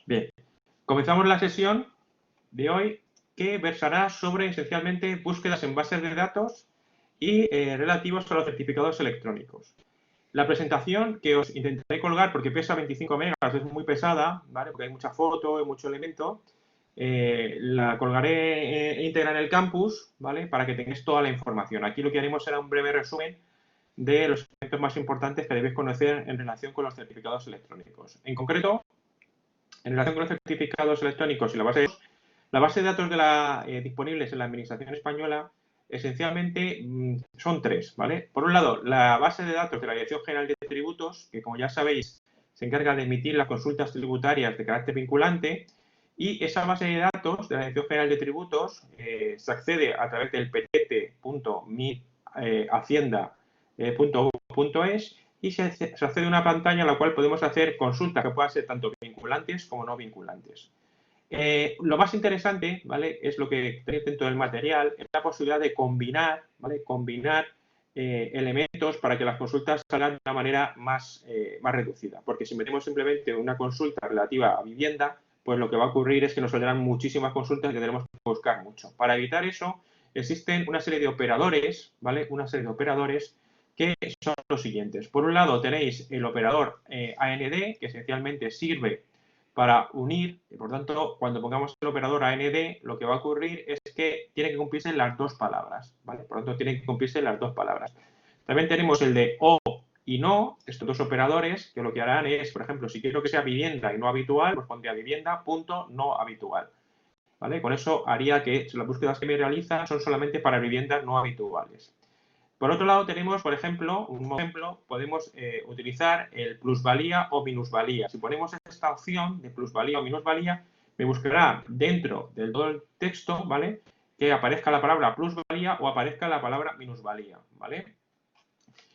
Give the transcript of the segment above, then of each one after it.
Bien, comenzamos la sesión de hoy que versará sobre esencialmente búsquedas en bases de datos y relativos a los certificados electrónicos. La presentación que os intentaré colgar porque pesa 25 megas, es muy pesada, ¿vale? Porque hay mucha foto y mucho elemento. La colgaré íntegra en el campus, ¿vale? Para que tengáis toda la información. Aquí lo que haremos será un breve resumen de los aspectos más importantes que debéis conocer en relación con los certificados electrónicos. En concreto, en relación con los certificados electrónicos y la base de datos disponibles en la Administración española esencialmente son tres, ¿vale? Por un lado, la base de datos de la Dirección General de Tributos, que como ya sabéis, se encarga de emitir las consultas tributarias de carácter vinculante, y esa base de datos de la Dirección General de Tributos se accede a través del petete.mihacienda.gov.es y se accede a una pantalla en la cual podemos hacer consultas que puedan ser tanto vinculantes como no vinculantes. Lo más interesante, ¿vale? Es lo que tenéis dentro del material, es la posibilidad de combinar, ¿vale? Combinar elementos para que las consultas salgan de una manera más reducida. Porque si metemos simplemente una consulta relativa a vivienda, pues lo que va a ocurrir es que nos saldrán muchísimas consultas y tendremos que buscar mucho. Para evitar eso, existen una serie de operadores, ¿vale? Una serie de operadores que son los siguientes. Por un lado tenéis el operador AND, que esencialmente sirve para unir, y por tanto, cuando pongamos el operador AND, lo que va a ocurrir es que tiene que cumplirse las dos palabras, ¿vale? Por lo tanto, tienen que cumplirse las dos palabras. También tenemos el de o y no, estos dos operadores, que lo que harán es, por ejemplo, si quiero que sea vivienda y no habitual, pues pondría vivienda, punto, no habitual, ¿vale? Con eso haría que las búsquedas que me realizan son solamente para viviendas no habituales. Por otro lado, tenemos, por ejemplo, podemos utilizar el plusvalía o minusvalía. Si ponemos esta opción de plusvalía o minusvalía, me buscará dentro del todo el texto, ¿vale? Que aparezca la palabra plusvalía o aparezca la palabra minusvalía, ¿vale?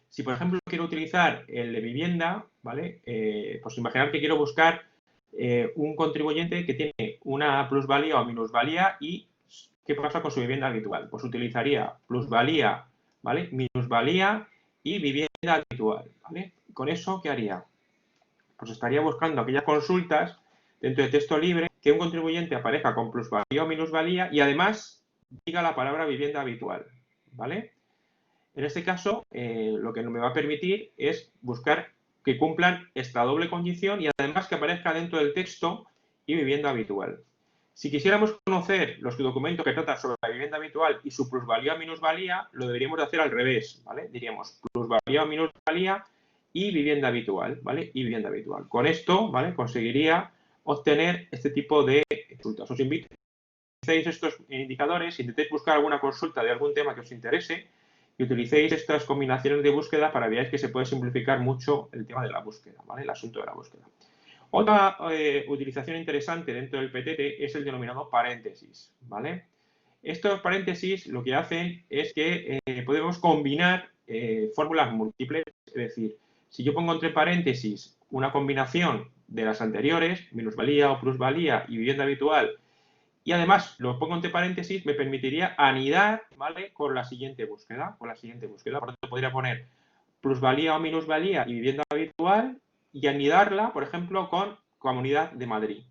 Si, por ejemplo, quiero utilizar el de vivienda, ¿vale? Pues imaginar que quiero buscar un contribuyente que tiene una plusvalía o minusvalía y ¿qué pasa con su vivienda habitual? Pues utilizaría plusvalía, ¿vale? Minusvalía y vivienda habitual, ¿vale? Con eso, ¿qué haría? Pues estaría buscando aquellas consultas dentro de texto libre que un contribuyente aparezca con plusvalía o minusvalía y además diga la palabra vivienda habitual, ¿vale? En este caso, lo que me va a permitir es buscar que cumplan esta doble condición y además que aparezca dentro del texto y vivienda habitual. Si quisiéramos conocer los documentos que tratan sobre la vivienda habitual y su plusvalía o minusvalía, lo deberíamos de hacer al revés, ¿vale? Diríamos plusvalía o minusvalía y vivienda habitual, ¿vale? Y vivienda habitual. Con esto, ¿vale? Conseguiría obtener este tipo de resultados. Os invito a que utilicéis estos indicadores, intentéis buscar alguna consulta de algún tema que os interese y utilicéis estas combinaciones de búsqueda para que veáis que se puede simplificar mucho el tema de la búsqueda, ¿vale? El asunto de la búsqueda. Otra utilización interesante dentro del PTT es el denominado paréntesis, ¿vale? Estos paréntesis lo que hacen es que podemos combinar fórmulas múltiples, es decir, si yo pongo entre paréntesis una combinación de las anteriores, minusvalía o plusvalía y vivienda habitual, y además lo pongo entre paréntesis, me permitiría anidar, ¿vale? Con la siguiente búsqueda, Por lo tanto, podría poner plusvalía o minusvalía y vivienda habitual y anidarla, por ejemplo, con Comunidad de Madrid.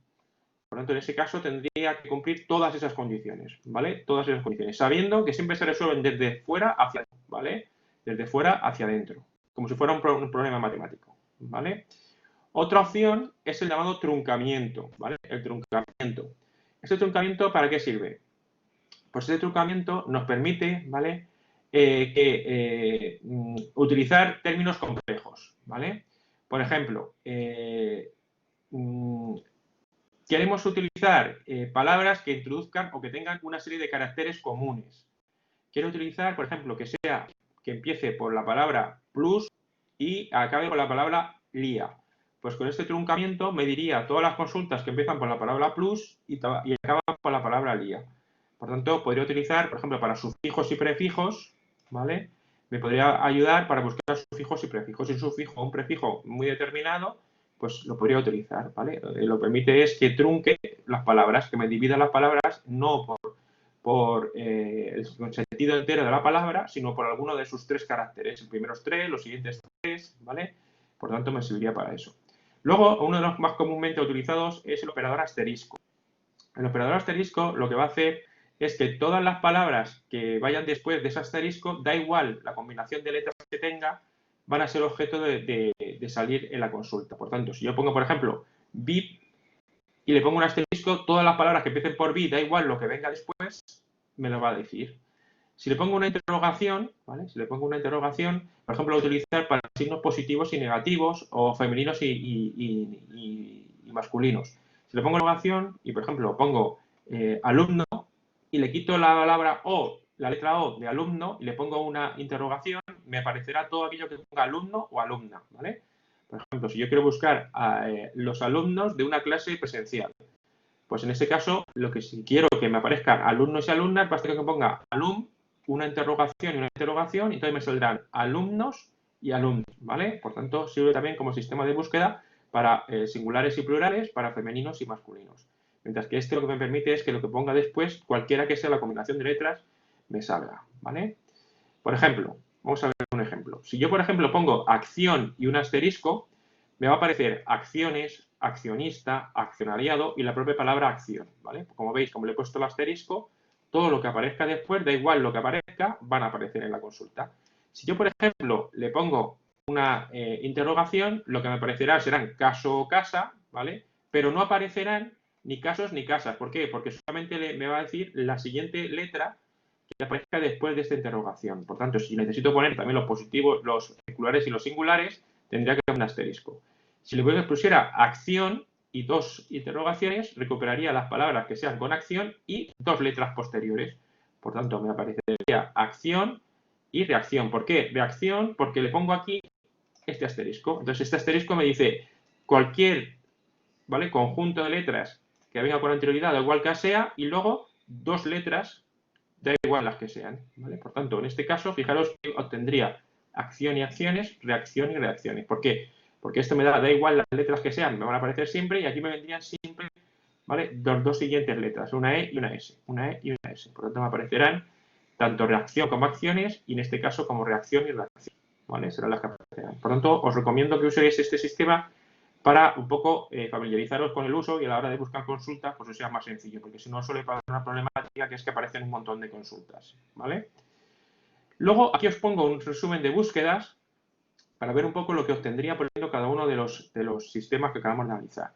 Por lo tanto, en ese caso tendría que cumplir todas esas condiciones, ¿vale? Todas esas condiciones, sabiendo que siempre se resuelven desde fuera hacia adentro, ¿vale? Desde fuera hacia adentro, como si fuera un problema matemático, ¿vale? Otra opción es el llamado truncamiento, ¿vale? El truncamiento. ¿Este truncamiento para qué sirve? Pues este truncamiento nos permite, ¿vale? Utilizar términos complejos, ¿vale? Por ejemplo, queremos utilizar palabras que introduzcan o que tengan una serie de caracteres comunes. Quiero utilizar, por ejemplo, que empiece por la palabra plus y acabe con la palabra lía. Pues con este truncamiento me diría todas las consultas que empiezan por la palabra plus y acaban por la palabra lía. Por tanto, podría utilizar, por ejemplo, para sufijos y prefijos, ¿vale? Me podría ayudar para buscar sufijos y prefijos. Si un sufijo o un prefijo muy determinado, pues lo podría utilizar, ¿vale? Lo que permite es que trunque las palabras, que me divida las palabras no por el sentido entero de la palabra, sino por alguno de sus tres caracteres. Los primeros tres, los siguientes tres, ¿vale? Por tanto, me serviría para eso. Luego, uno de los más comúnmente utilizados es el operador asterisco. El operador asterisco lo que va a hacer es que todas las palabras que vayan después de ese asterisco, da igual la combinación de letras que tenga, van a ser objeto de salir en la consulta. Por tanto, si yo pongo, por ejemplo, VIP y le pongo un asterisco, todas las palabras que empiecen por VIP, da igual lo que venga después, me lo va a decir. Si le pongo una interrogación, ¿vale? Si le pongo una interrogación, por ejemplo, lo voy a utilizar para signos positivos y negativos, o femeninos y masculinos. Si le pongo interrogación y, por ejemplo, pongo alumno y le quito la palabra O, la letra O de alumno, y le pongo una interrogación, me aparecerá todo aquello que ponga alumno o alumna, ¿vale? Por ejemplo, si yo quiero buscar a los alumnos de una clase presencial, pues en este caso, lo que si quiero que me aparezcan alumnos y alumnas, basta que ponga alum, una interrogación y una interrogación, y entonces me saldrán alumnos y alumnos, ¿vale? Por tanto, sirve también como sistema de búsqueda para singulares y plurales, para femeninos y masculinos. Mientras que este lo que me permite es que lo que ponga después, cualquiera que sea la combinación de letras, me salga, ¿vale? Por ejemplo, vamos a ver un ejemplo. Si yo, por ejemplo, pongo acción y un asterisco, me va a aparecer acciones, accionista, accionariado y la propia palabra acción, ¿vale? Como veis, como le he puesto el asterisco, todo lo que aparezca después, da igual lo que aparezca, van a aparecer en la consulta. Si yo, por ejemplo, le pongo una interrogación, lo que me aparecerá serán caso o casa, ¿vale? Pero no aparecerán ni casos ni casas. ¿Por qué? Porque solamente me va a decir la siguiente letra que aparezca después de esta interrogación. Por tanto, si necesito poner también los positivos, los circulares y los singulares, tendría que poner un asterisco. Si le pusiera acción y dos interrogaciones, recuperaría las palabras que sean con acción y dos letras posteriores. Por tanto, me aparecería acción y reacción. ¿Por qué? Reacción porque le pongo aquí este asterisco. Entonces, este asterisco me dice cualquier, ¿vale?, conjunto de letras que venga con anterioridad, da igual que sea, y luego dos letras, da igual las que sean, ¿vale? Por tanto, en este caso, fijaros que obtendría acción y acciones, reacción y reacciones. ¿Por qué? Porque esto me da igual las letras que sean, me van a aparecer siempre y aquí me vendrían siempre, ¿vale?, dos siguientes letras, una E y una S, una E y una S. Por tanto, me aparecerán tanto reacción como acciones y en este caso como reacción y reacción, ¿vale? Serán las que aparecerán. Por tanto, os recomiendo que uséis este sistema para un poco familiarizaros con el uso y a la hora de buscar consultas, pues os sea más sencillo, porque si no suele pasar una problemática que es que aparecen un montón de consultas, ¿vale? Luego, aquí os pongo un resumen de búsquedas para ver un poco lo que obtendría poniendo cada uno de los sistemas que acabamos de analizar.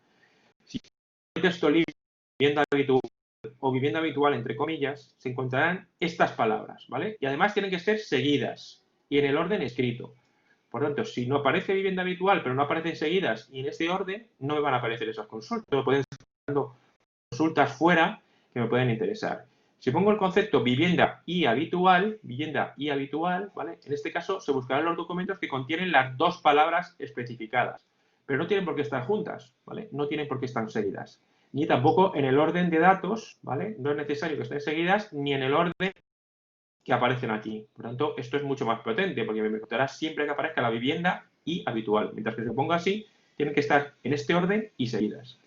Si hay texto libre, vivienda habitual o vivienda habitual, entre comillas, se encontrarán estas palabras, ¿vale? Y además tienen que ser seguidas y en el orden escrito. Por tanto, si no aparece vivienda habitual, pero no aparecen seguidas y en este orden, no me van a aparecer esas consultas. Me pueden estar dando consultas fuera que me pueden interesar. Si pongo el concepto vivienda y habitual, ¿vale? En este caso se buscarán los documentos que contienen las dos palabras especificadas, pero no tienen por qué estar juntas, ¿vale? No tienen por qué estar seguidas. Ni tampoco en el orden de datos, ¿vale? No es necesario que estén seguidas, ni en el orden que aparecen aquí. Por tanto, esto es mucho más potente, porque me contará siempre que aparezca la vivienda y habitual. Mientras que si lo pongo así, tienen que estar en este orden y seguidas.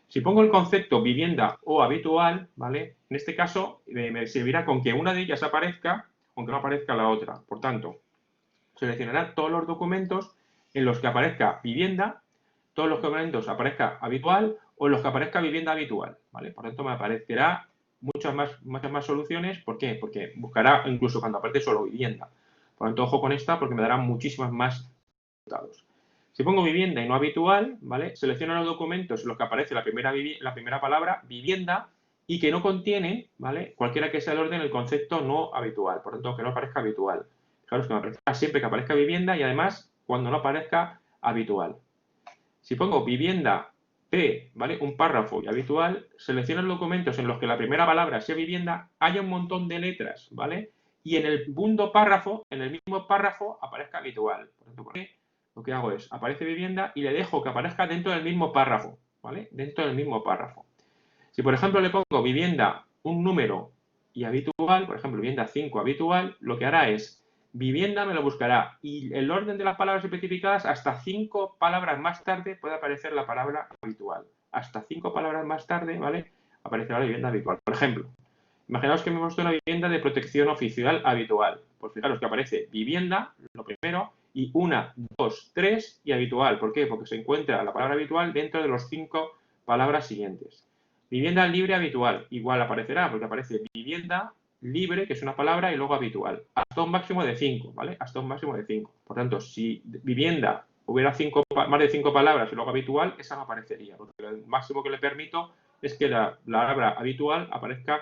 Si pongo el concepto vivienda o habitual, ¿vale? En este caso, me servirá con que una de ellas aparezca, aunque no aparezca la otra. Por tanto, seleccionará todos los documentos en los que aparezca vivienda, todos los documentos aparezca habitual o en los que aparezca vivienda habitual, ¿vale? Por tanto, me aparecerá muchas más soluciones. ¿Por qué? Porque buscará incluso cuando aparece solo vivienda. Por tanto, ojo con esta porque me dará muchísimas más resultados. Si pongo vivienda y no habitual, ¿vale? Selecciono los documentos en los que aparece la primera palabra, vivienda, y que no contienen, ¿vale?, cualquiera que sea el orden, el concepto no habitual. Por tanto, que no aparezca habitual. Fijaros que me aparecerá siempre que aparezca vivienda y además cuando no aparezca habitual. Si pongo vivienda P, ¿vale?, un párrafo y habitual, selecciono los documentos en los que la primera palabra sea vivienda, haya un montón de letras, ¿vale? Y en el segundo párrafo, en el mismo párrafo, aparezca habitual. Por tanto, ¿por qué? Lo que hago es, aparece vivienda y le dejo que aparezca dentro del mismo párrafo, ¿vale? Dentro del mismo párrafo. Si, por ejemplo, le pongo vivienda, un número y habitual, por ejemplo, vivienda 5 habitual, lo que hará es, vivienda me lo buscará y el orden de las palabras especificadas, hasta 5 palabras más tarde puede aparecer la palabra habitual. Hasta 5 palabras más tarde, ¿vale?, aparecerá la vivienda habitual. Por ejemplo, imaginaos que me he puesto una vivienda de protección oficial habitual. Pues fijaros que aparece vivienda, lo primero, Y 1, 2, 3 y habitual. ¿Por qué? Porque se encuentra la palabra habitual dentro de los 5 palabras siguientes. Vivienda libre habitual, igual aparecerá, porque aparece vivienda libre, que es una palabra, y luego habitual. Hasta un máximo de 5, ¿vale? Hasta un máximo de 5. Por tanto, si vivienda hubiera más de 5 palabras y luego habitual, esa no aparecería, porque el máximo que le permito es que la palabra habitual aparezca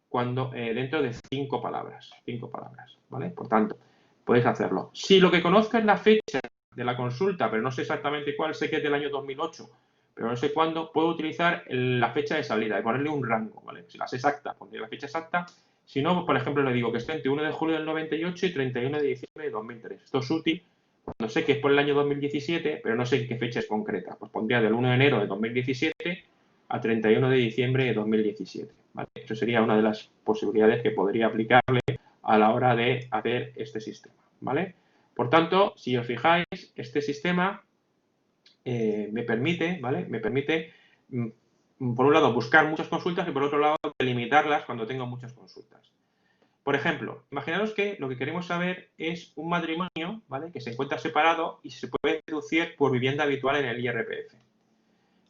cuando dentro de 5 palabras. 5 palabras, ¿vale? Por tanto, podéis hacerlo. Si lo que conozco es la fecha de la consulta, pero no sé exactamente cuál, sé que es del año 2008, pero no sé cuándo, puedo utilizar la fecha de salida y ponerle un rango, ¿vale? Si la sé exacta, pondré la fecha exacta. Si no, pues, por ejemplo, le digo que esté entre 1 de julio del 98 y 31 de diciembre de 2003. Esto es útil cuando sé que es por el año 2017, pero no sé en qué fecha es concreta. Pues pondría del 1 de enero de 2017 a 31 de diciembre de 2017, ¿vale? Eso sería una de las posibilidades que podría aplicarle a la hora de hacer este sistema, ¿vale? Por tanto, si os fijáis, este sistema me permite, ¿vale? Me permite, por un lado, buscar muchas consultas y por otro lado, delimitarlas cuando tengo muchas consultas. Por ejemplo, imaginaros que lo que queremos saber es un matrimonio, ¿vale? Que se encuentra separado y se puede deducir por vivienda habitual en el IRPF.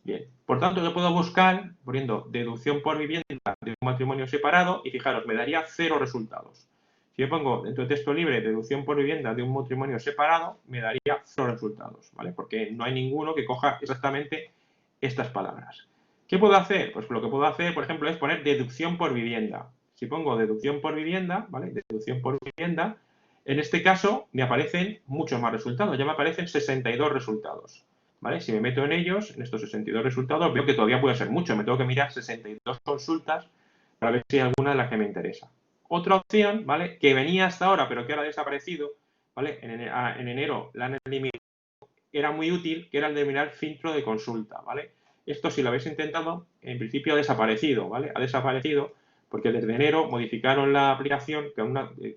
Bien, por tanto, yo puedo buscar poniendo deducción por vivienda de un matrimonio separado y fijaros, me daría 0 resultados. Si yo pongo dentro de texto libre deducción por vivienda de un matrimonio separado, me daría 0 resultados, ¿vale? Porque no hay ninguno que coja exactamente estas palabras. ¿Qué puedo hacer? Pues lo que puedo hacer, por ejemplo, es poner deducción por vivienda. Si pongo deducción por vivienda, ¿vale? Deducción por vivienda, en este caso me aparecen muchos más resultados. Ya me aparecen 62 resultados, ¿vale? Si me meto en ellos, en estos 62 resultados, veo que todavía puede ser mucho. Me tengo que mirar 62 consultas para ver si hay alguna de las que me interesa. Otra opción, ¿vale? Que venía hasta ahora, pero que ahora ha desaparecido, ¿vale? En enero la han eliminado, era muy útil, que era el denominar filtro de consulta, ¿vale? Esto, si lo habéis intentado, en principio ha desaparecido, ¿vale? Ha desaparecido porque desde enero modificaron la aplicación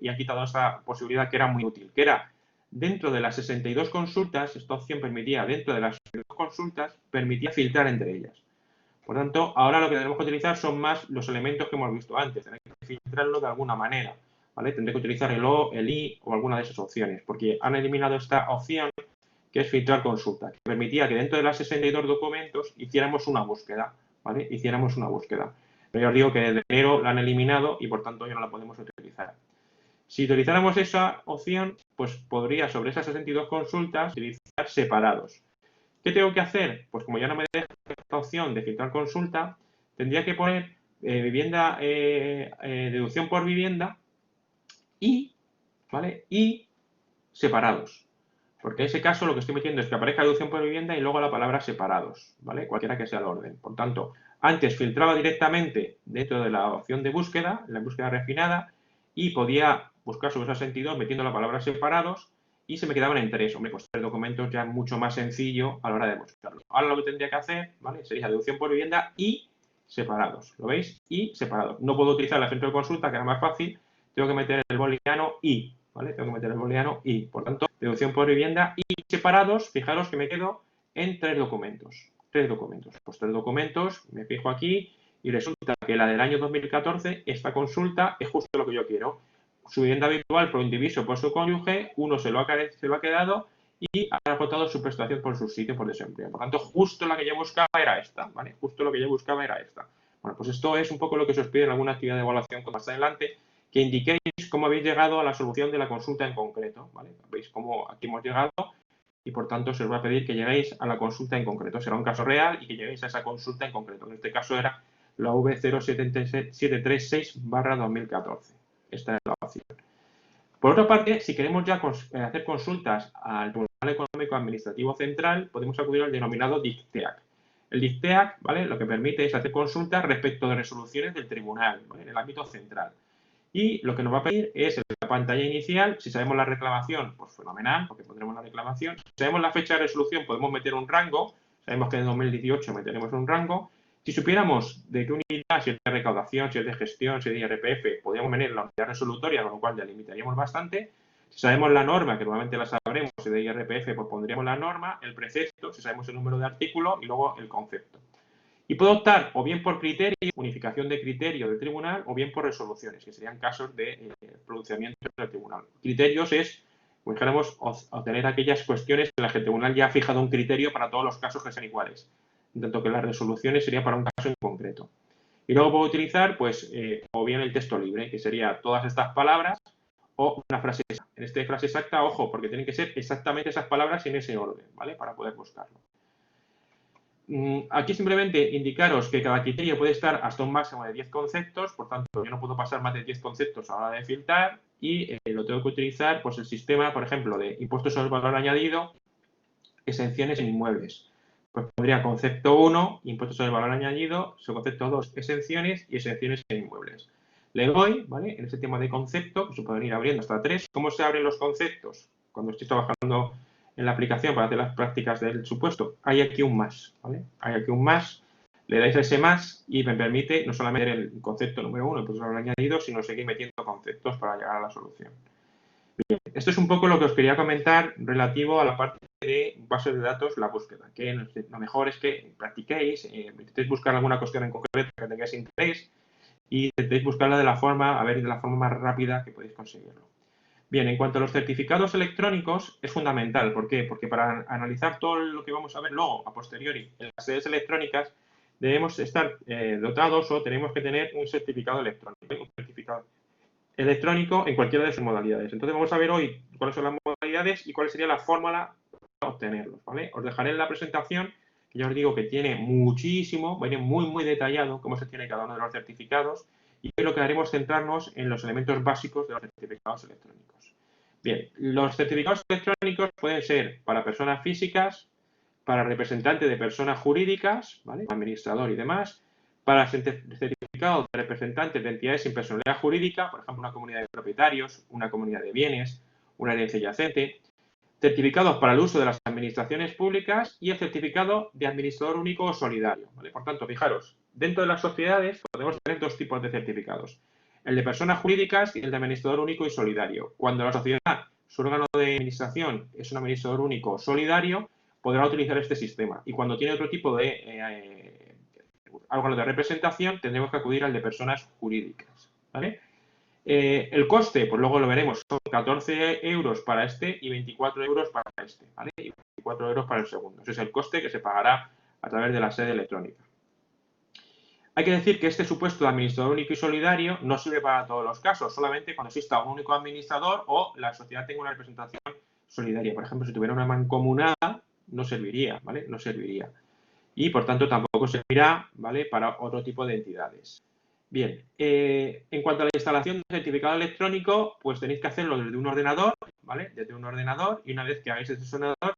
y han quitado esa posibilidad que era muy útil, que era dentro de las 62 consultas, esta opción permitía, dentro de las 62 consultas, permitía filtrar entre ellas. Por tanto, ahora lo que tenemos que utilizar son más los elementos que hemos visto antes. Tenemos que filtrarlo de alguna manera, ¿vale? Tendré que utilizar el O, el I o alguna de esas opciones, porque han eliminado esta opción que es filtrar consultas, que permitía que dentro de las 62 documentos hiciéramos una búsqueda, ¿vale? Hiciéramos una búsqueda. Pero ya os digo que desde enero la han eliminado y por tanto ya no la podemos utilizar. Si utilizáramos esa opción, pues podría sobre esas 62 consultas utilizar separados. ¿Qué tengo que hacer? Pues como ya no me deja esta opción de filtrar consulta, tendría que poner deducción por vivienda y, ¿vale? Y separados. Porque en ese caso lo que estoy metiendo es que aparezca deducción por vivienda y luego la palabra separados, ¿vale? Cualquiera que sea el orden. Por tanto, antes filtraba directamente dentro de la opción de búsqueda, la búsqueda refinada, y podía buscar sobre esos sentidos metiendo la palabra separados y se me quedaban en 3. Hombre, pues 3 documentos ya mucho más sencillo a la hora de buscarlo. Ahora lo que tendría que hacer, ¿vale? Sería deducción por vivienda y separados. ¿Lo veis? Y separados. No puedo utilizar el filtro de consulta, que era más fácil. Tengo que meter el booleano y, ¿vale? Tengo que meter el booleano y. Por tanto, deducción por vivienda y separados, fijaros que me quedo en 3 documentos. 3 documentos. Pues 3 documentos, me fijo aquí y resulta que la del año 2014, esta consulta es justo lo que yo quiero. Su vivienda habitual por indiviso por su cónyuge, uno se lo ha quedado y ha agotado su prestación por subsidio por desempleo. Por tanto, justo la que yo buscaba era esta, ¿vale? Justo lo que yo buscaba era esta. Bueno, pues esto es un poco lo que se os pide en alguna actividad de evaluación más adelante, que indiquéis cómo habéis llegado a la solución de la consulta en concreto, ¿vale? Veis cómo aquí hemos llegado y por tanto se os va a pedir que lleguéis a la consulta en concreto. Será un caso real y que lleguéis a esa consulta en concreto. En este caso era la V0736/2014. Esta es la opción. Por otra parte, si queremos ya hacer consultas al Tribunal Económico Administrativo Central, podemos acudir al denominado DICTEAC. El DICTEAC, ¿vale? Lo que permite es hacer consultas respecto de resoluciones del tribunal, ¿vale? En el ámbito central. Y lo que nos va a pedir es en la pantalla inicial, si sabemos la reclamación, pues fenomenal, porque pondremos la reclamación. Si sabemos la fecha de resolución, podemos meter un rango. Sabemos que en 2018 meteremos un rango. Si supiéramos de qué unidad, si es de recaudación, si es de gestión, si es de IRPF, podríamos meter la unidad resolutoria, con lo cual ya limitaríamos bastante. Si sabemos la norma, que normalmente la sabremos, si es de IRPF, pues pondríamos la norma, el precepto, si sabemos el número de artículo y luego el concepto. Y puedo optar o bien por criterio, unificación de criterio del tribunal, o bien por resoluciones, que serían casos de pronunciamiento del tribunal. Criterios es como dijéramos, obtener aquellas cuestiones en las que el tribunal ya ha fijado un criterio para todos los casos que sean iguales, en tanto que las resoluciones sería para un caso en concreto. Y luego puedo utilizar, pues, o bien el texto libre, que sería todas estas palabras, o una frase exacta. En esta frase exacta, ojo, porque tienen que ser exactamente esas palabras en ese orden, ¿vale? Para poder buscarlo. Aquí simplemente indicaros que cada criterio puede estar hasta un máximo de 10 conceptos, por tanto, yo no puedo pasar más de 10 conceptos a la hora de filtrar y lo tengo que utilizar, pues, el sistema, por ejemplo, de impuestos sobre el valor añadido, exenciones en inmuebles. Pues pondría concepto 1, impuestos sobre el valor añadido, concepto 2, exenciones y exenciones en inmuebles. Le doy, ¿vale? En este tema de concepto, que se pueden ir abriendo hasta 3. ¿Cómo se abren los conceptos? Cuando estoy trabajando en la aplicación para hacer las prácticas del supuesto, hay aquí un más, ¿vale? Hay aquí un más, le dais a ese más y me permite no solamente ver el concepto número 1, impuestos sobre el valor añadido, sino seguir metiendo conceptos para llegar a la solución. Bien, esto es un poco lo que os quería comentar relativo a la parte de bases de datos, la búsqueda, que lo mejor es que practiquéis, intentéis buscar alguna cuestión en concreto que tengáis interés y intentéis buscarla de la forma más rápida que podéis conseguirlo. Bien, en cuanto a los certificados electrónicos, es fundamental. ¿Por qué? Porque para analizar todo lo que vamos a ver luego, a posteriori, en las sedes electrónicas, debemos estar dotados o tenemos que tener un certificado electrónico, un certificado electrónico en cualquiera de sus modalidades. Entonces vamos a ver hoy cuáles son las modalidades y cuál sería la fórmula para obtenerlos, ¿vale? Os dejaré en la presentación, que ya os digo que tiene muchísimo, viene muy detallado cómo se tiene cada uno de los certificados y hoy lo que haremos es centrarnos en los elementos básicos de los certificados electrónicos. Bien, los certificados electrónicos pueden ser para personas físicas, para representantes de personas jurídicas, ¿vale? Administrador y demás, para certificados de representantes de entidades sin personalidad jurídica, por ejemplo, una comunidad de propietarios, una comunidad de bienes, una herencia yacente, certificados para el uso de las administraciones públicas y el certificado de administrador único o solidario, ¿vale? Por tanto, fijaros, dentro de las sociedades podemos tener dos tipos de certificados, el de personas jurídicas y el de administrador único y solidario. Cuando la sociedad, su órgano de administración, es un administrador único o solidario, podrá utilizar este sistema. Y cuando tiene otro tipo de órgano de representación, tendremos que acudir al de personas jurídicas, ¿vale? El coste, pues luego lo veremos, son 14 euros para este y 24 euros para este, ¿vale? Y 24 euros para el segundo. Ese es el coste que se pagará a través de la sede electrónica. Hay que decir que este supuesto de administrador único y solidario no sirve para todos los casos, solamente cuando exista un único administrador o la sociedad tenga una representación solidaria. Por ejemplo, si tuviera una mancomunada, no serviría, ¿vale? No serviría. Y, por tanto, tampoco servirá, ¿vale? Para otro tipo de entidades. Bien, en cuanto a la instalación de certificado electrónico, pues tenéis que hacerlo desde un ordenador, ¿vale? Desde un ordenador, y una vez que hagáis ese ordenador,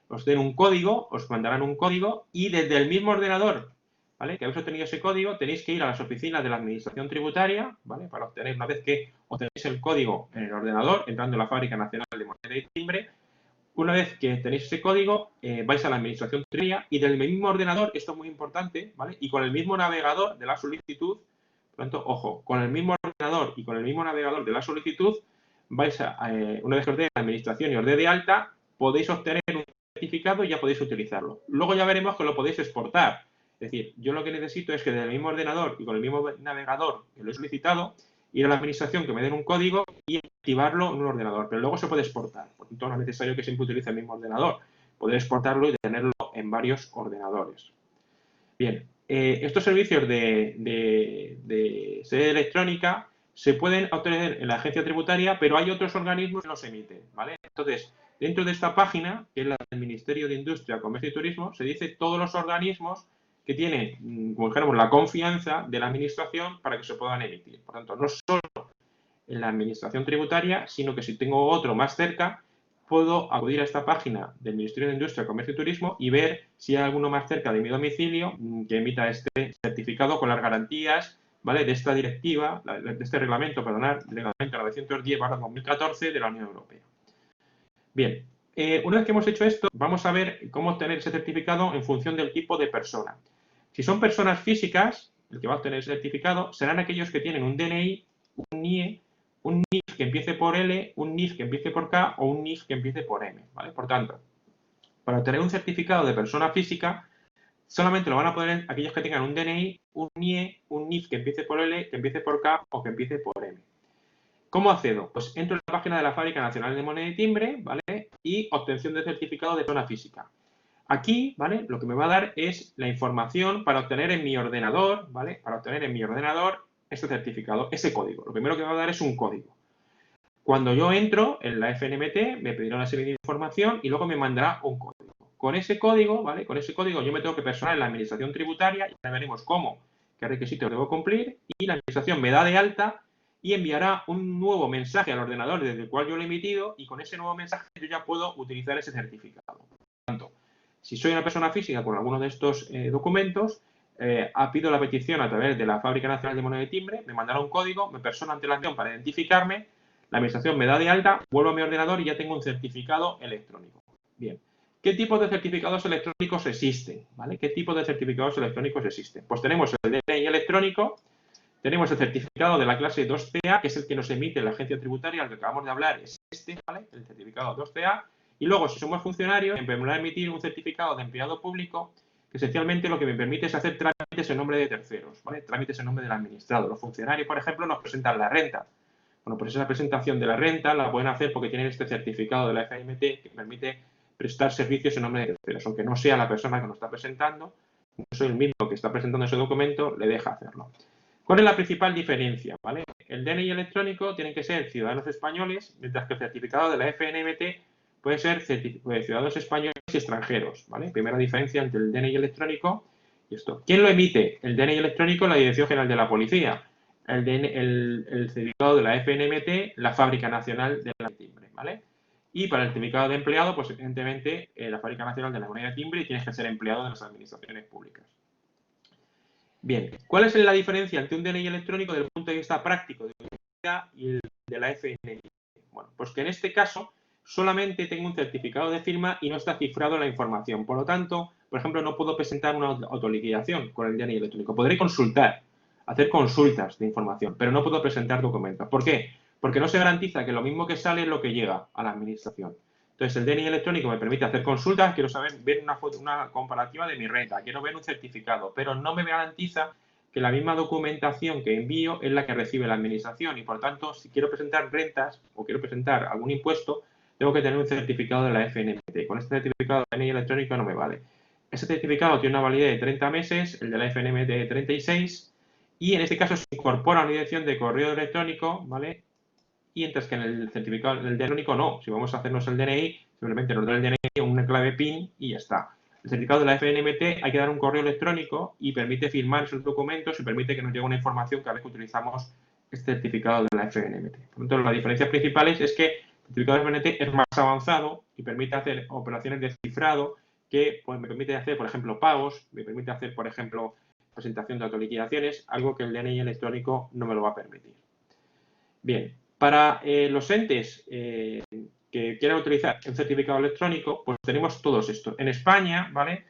os den un código, os mandarán un código, y desde el mismo ordenador, ¿vale? Que habéis obtenido ese código, tenéis que ir a las oficinas de la Administración Tributaria, ¿vale? Para obtener, una vez que obtenéis el código en el ordenador, entrando en la Fábrica Nacional de Moneda y Timbre, una vez que tenéis ese código, vais a la Administración Tributaria y del mismo ordenador, esto es muy importante, ¿vale? Y con el mismo navegador de la solicitud, por lo tanto, ojo, con el mismo ordenador y con el mismo navegador de la solicitud, vais a, una vez que os dé la Administración y os dé de alta, podéis obtener un certificado y ya podéis utilizarlo. Luego ya veremos que lo podéis exportar. Es decir, yo lo que necesito es que desde el mismo ordenador y con el mismo navegador que lo he solicitado, ir a la administración que me den un código y activarlo en un ordenador, pero luego se puede exportar. Por tanto, no es necesario que siempre utilice el mismo ordenador. Poder exportarlo y tenerlo en varios ordenadores. Bien, estos servicios de sede electrónica se pueden obtener en la agencia tributaria, pero hay otros organismos que los emiten, ¿vale? Entonces, dentro de esta página, que es la del Ministerio de Industria, Comercio y Turismo, se dice todos los organismos que tienen, como dijéramos, la confianza de la administración para que se puedan emitir. Por tanto, no solo en la administración tributaria, sino que si tengo otro más cerca, puedo acudir a esta página del Ministerio de Industria, Comercio y Turismo y ver si hay alguno más cerca de mi domicilio que emita este certificado con las garantías, ¿vale? De esta directiva, de este reglamento, reglamento 910/2014 de la Unión Europea. Bien, una vez que hemos hecho esto, vamos a ver cómo obtener ese certificado en función del tipo de persona. Si son personas físicas, el que va a obtener ese certificado serán aquellos que tienen un DNI, un NIE, un NIF que empiece por L, un NIF que empiece por K o un NIF que empiece por M, ¿vale? Por tanto, para obtener un certificado de persona física, solamente lo van a poder aquellos que tengan un DNI, un NIE, un NIF que empiece por L, que empiece por K o que empiece por M. ¿Cómo accedo? Pues entro en la página de la Fábrica Nacional de Moneda y Timbre, ¿vale? Y obtención de certificado de persona física. Aquí, ¿vale? Lo que me va a dar es la información para obtener en mi ordenador, ¿vale? Para obtener en mi ordenador este certificado, ese código. Lo primero que me va a dar es un código. Cuando yo entro en la FNMT, me pedirá una serie de información y luego me mandará un código. Con ese código, ¿vale? Con ese código yo me tengo que personar en la administración tributaria y ya veremos cómo, qué requisitos debo cumplir y la administración me da de alta y enviará un nuevo mensaje al ordenador desde el cual yo lo he emitido y con ese nuevo mensaje yo ya puedo utilizar ese certificado. Por tanto, si soy una persona física con alguno de estos documentos, pido la petición a través de la Fábrica Nacional de Moneda y Timbre, me mandará un código, me persono ante la acción para identificarme, la administración me da de alta, vuelvo a mi ordenador y ya tengo un certificado electrónico. Bien. ¿Qué tipos de certificados electrónicos existen? ¿Vale? ¿Qué tipos de certificados electrónicos existen? Pues tenemos el DNI electrónico, tenemos el certificado de la clase 2CA, que es el que nos emite la agencia tributaria, al que acabamos de hablar, es este, ¿vale? El certificado 2CA. Y luego, si somos funcionarios, me va a emitir un certificado de empleado público, que esencialmente lo que me permite es hacer trámites en nombre de terceros, ¿vale? Trámites en nombre del administrado. Los funcionarios, por ejemplo, nos presentan la renta. Bueno, pues esa presentación de la renta la pueden hacer porque tienen este certificado de la FNMT que permite prestar servicios en nombre de terceros, aunque no sea la persona que nos está presentando, no soy el mismo que está presentando ese documento, le deja hacerlo. ¿Cuál es la principal diferencia? ¿Vale? El DNI electrónico tiene que ser ciudadanos españoles, mientras que el certificado de la FNMT puede ser ciudadanos españoles y extranjeros. ¿Vale? Primera diferencia entre el DNI electrónico y esto. ¿Quién lo emite? El DNI electrónico, la Dirección General de la Policía. El certificado de la FNMT, la Fábrica Nacional de la Timbre, ¿vale? Y para el certificado de empleado, pues evidentemente la Fábrica Nacional de la Moneda de Timbre y tienes que ser empleado de las administraciones públicas. Bien, ¿cuál es la diferencia entre un DNI electrónico desde el punto de vista práctico y el de la FNMT? Bueno, pues que en este caso solamente tengo un certificado de firma y no está cifrado la información. Por lo tanto, por ejemplo, no puedo presentar una autoliquidación con el DNI electrónico. Podré consultar, hacer consultas de información, pero no puedo presentar documentos. ¿Por qué? Porque no se garantiza que lo mismo que sale es lo que llega a la administración. Entonces, el DNI electrónico me permite hacer consultas, quiero ver una comparativa de mi renta, quiero ver un certificado, pero no me garantiza que la misma documentación que envío es la que recibe la administración y, por tanto, si quiero presentar rentas o quiero presentar algún impuesto, tengo que tener un certificado de la FNMT. Con este certificado de DNI electrónico no me vale. Ese certificado tiene una validez de 30 meses, el de la FNMT de 36, y en este caso se incorpora una dirección de correo electrónico, ¿vale? Y mientras que en el certificado del DNI electrónico no. Si vamos a hacernos el DNI, simplemente nos da el DNI, una clave PIN y ya está. El certificado de la FNMT hay que dar un correo electrónico y permite firmar esos documentos y permite que nos llegue una información cada vez que utilizamos este certificado de la FNMT. Por lo tanto, las diferencias principales es que el certificado de la FNMT es más avanzado y permite hacer operaciones de cifrado que pues, me permite hacer, por ejemplo, pagos, me permite hacer, por ejemplo, presentación de autoliquidaciones, algo que el DNI electrónico no me lo va a permitir. Bien, para los entes que quieran utilizar un certificado electrónico, pues tenemos todos estos. En España, ¿vale?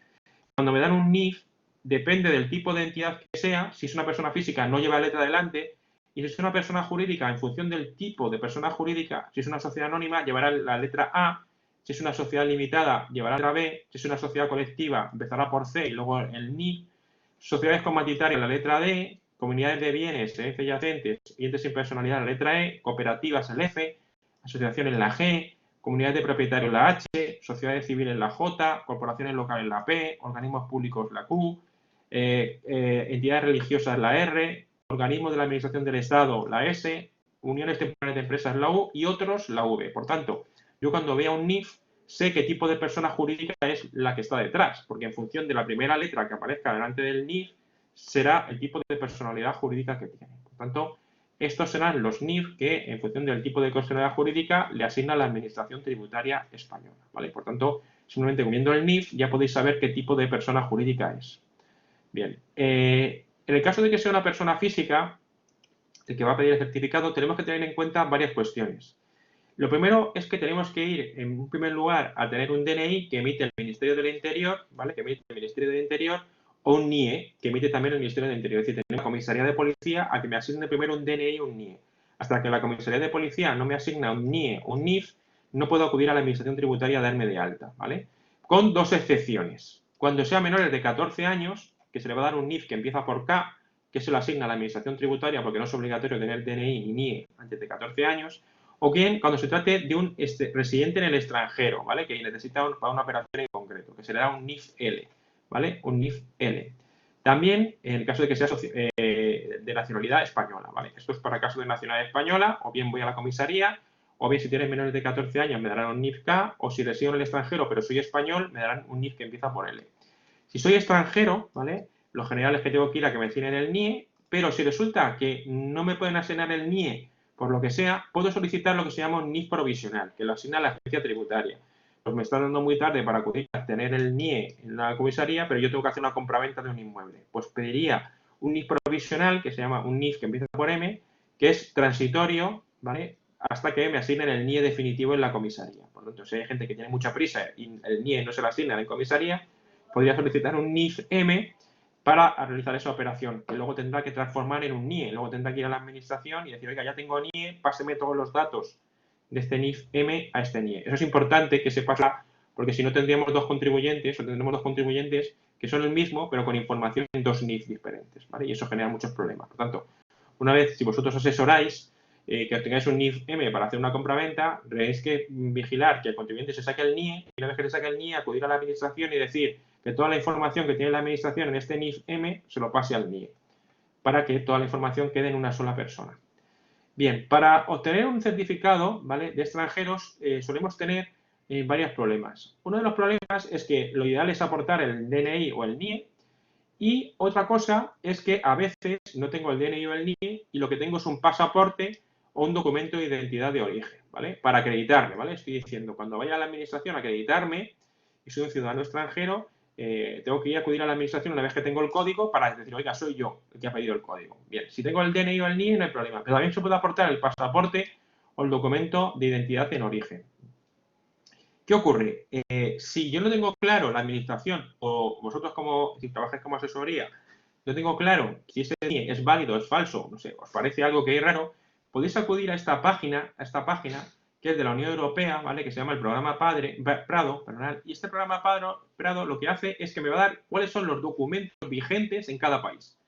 Cuando me dan un NIF, depende del tipo de entidad que sea. Si es una persona física, no lleva letra adelante. Y si es una persona jurídica, en función del tipo de persona jurídica, si es una sociedad anónima, llevará la letra A. Si es una sociedad limitada, llevará la letra B. Si es una sociedad colectiva, empezará por C y luego el NIF. Sociedades comunitarias, la letra D. Comunidades de bienes, entes yacentes y entes sin personalidad, la letra E. Cooperativas, el F. Asociaciones, la G. Comunidades de propietarios, la H, sociedades civiles, la J, corporaciones locales, la P, organismos públicos, la Q, entidades religiosas, la R, organismos de la administración del Estado, la S, uniones temporales de empresas, la U, y otros, la V. Por tanto, yo cuando vea un NIF, sé qué tipo de persona jurídica es la que está detrás, porque en función de la primera letra que aparezca delante del NIF, será el tipo de personalidad jurídica que tiene. Por tanto, estos serán los NIF que, en función del tipo de personalidad jurídica, le asigna la Administración Tributaria Española. ¿Vale? Por tanto, simplemente viendo el NIF ya podéis saber qué tipo de persona jurídica es. Bien, en el caso de que sea una persona física, el que va a pedir el certificado, tenemos que tener en cuenta varias cuestiones. Lo primero es que tenemos que ir, en un primer lugar, a tener un DNI que emite el Ministerio del Interior, ¿vale? Que emite el Ministerio del Interior, o un NIE, que emite también el Ministerio del Interior. Es decir, tenemos la comisaría de policía a que me asigne primero un DNI y un NIE. Hasta que la comisaría de policía no me asigna un NIE o un NIF, no puedo acudir a la administración tributaria a darme de alta, ¿vale? Con dos excepciones. Cuando sea menores de 14 años, que se le va a dar un NIF que empieza por K, que se lo asigna a la administración tributaria porque no es obligatorio tener DNI ni NIE antes de 14 años, o bien cuando se trate de un residente en el extranjero, ¿vale? Que necesita para una operación en concreto, que será un NIF-L, ¿vale? Un NIF-L. También, en el caso de que sea de nacionalidad española, ¿vale? Esto es para el caso de nacionalidad española, o bien voy a la comisaría, o bien si tienes menores de 14 años me darán un NIF-K, o si resido en el extranjero pero soy español, me darán un NIF que empieza por L. Si soy extranjero, ¿vale? Lo general es que tengo que ir a que me asignen el NIE, pero si resulta que no me pueden asignar el NIE por lo que sea, puedo solicitar lo que se llama un NIF provisional, que lo asigna la agencia tributaria. Pues me está dando muy tarde para acudir a tener el NIE en la comisaría, pero yo tengo que hacer una compraventa de un inmueble. Pues pediría un NIF provisional, que se llama un NIF que empieza por M, que es transitorio, ¿vale? Hasta que me asignen el NIE definitivo en la comisaría. Por lo tanto, si hay gente que tiene mucha prisa y el NIE no se lo asigna en comisaría, podría solicitar un NIF-M para realizar esa operación, que luego tendrá que transformar en un NIE. Luego tendrá que ir a la administración y decir, oiga, ya tengo NIE, páseme todos los datos de este NIF-M a este NIE. Eso es importante que se pasa, porque si no tendríamos dos contribuyentes, o tendremos dos contribuyentes que son el mismo, pero con información en dos NIF diferentes, ¿vale? Y eso genera muchos problemas. Por tanto, una vez, si vosotros asesoráis, que tengáis un NIF-M para hacer una compraventa, tenéis que vigilar que el contribuyente se saque el NIE y una vez que se saque el NIE, acudir a la administración y decir que toda la información que tiene la administración en este NIF-M se lo pase al NIE, para que toda la información quede en una sola persona. Bien, para obtener un certificado, ¿vale?, de extranjeros solemos tener varios problemas. Uno de los problemas es que lo ideal es aportar el DNI o el NIE, y otra cosa es que a veces no tengo el DNI o el NIE y lo que tengo es un pasaporte o un documento de identidad de origen, ¿vale? Para acreditarme, ¿vale? Estoy diciendo, cuando vaya a la administración a acreditarme y soy un ciudadano extranjero, tengo que ir a acudir a la administración una vez que tengo el código para decir, oiga, soy yo el que ha pedido el código. Bien, si tengo el DNI o el NIE no hay problema, pero también se puede aportar el pasaporte o el documento de identidad en origen. ¿Qué ocurre? Si yo no tengo claro la administración o vosotros si trabajáis como asesoría, no tengo claro si ese NIE es válido, es falso, no sé, os parece algo que es raro, podéis acudir a esta página que es de la Unión Europea, ¿vale? Que se llama el programa Prado, perdonad, y este programa Prado lo que hace es que me va a dar cuáles son los documentos vigentes en cada país.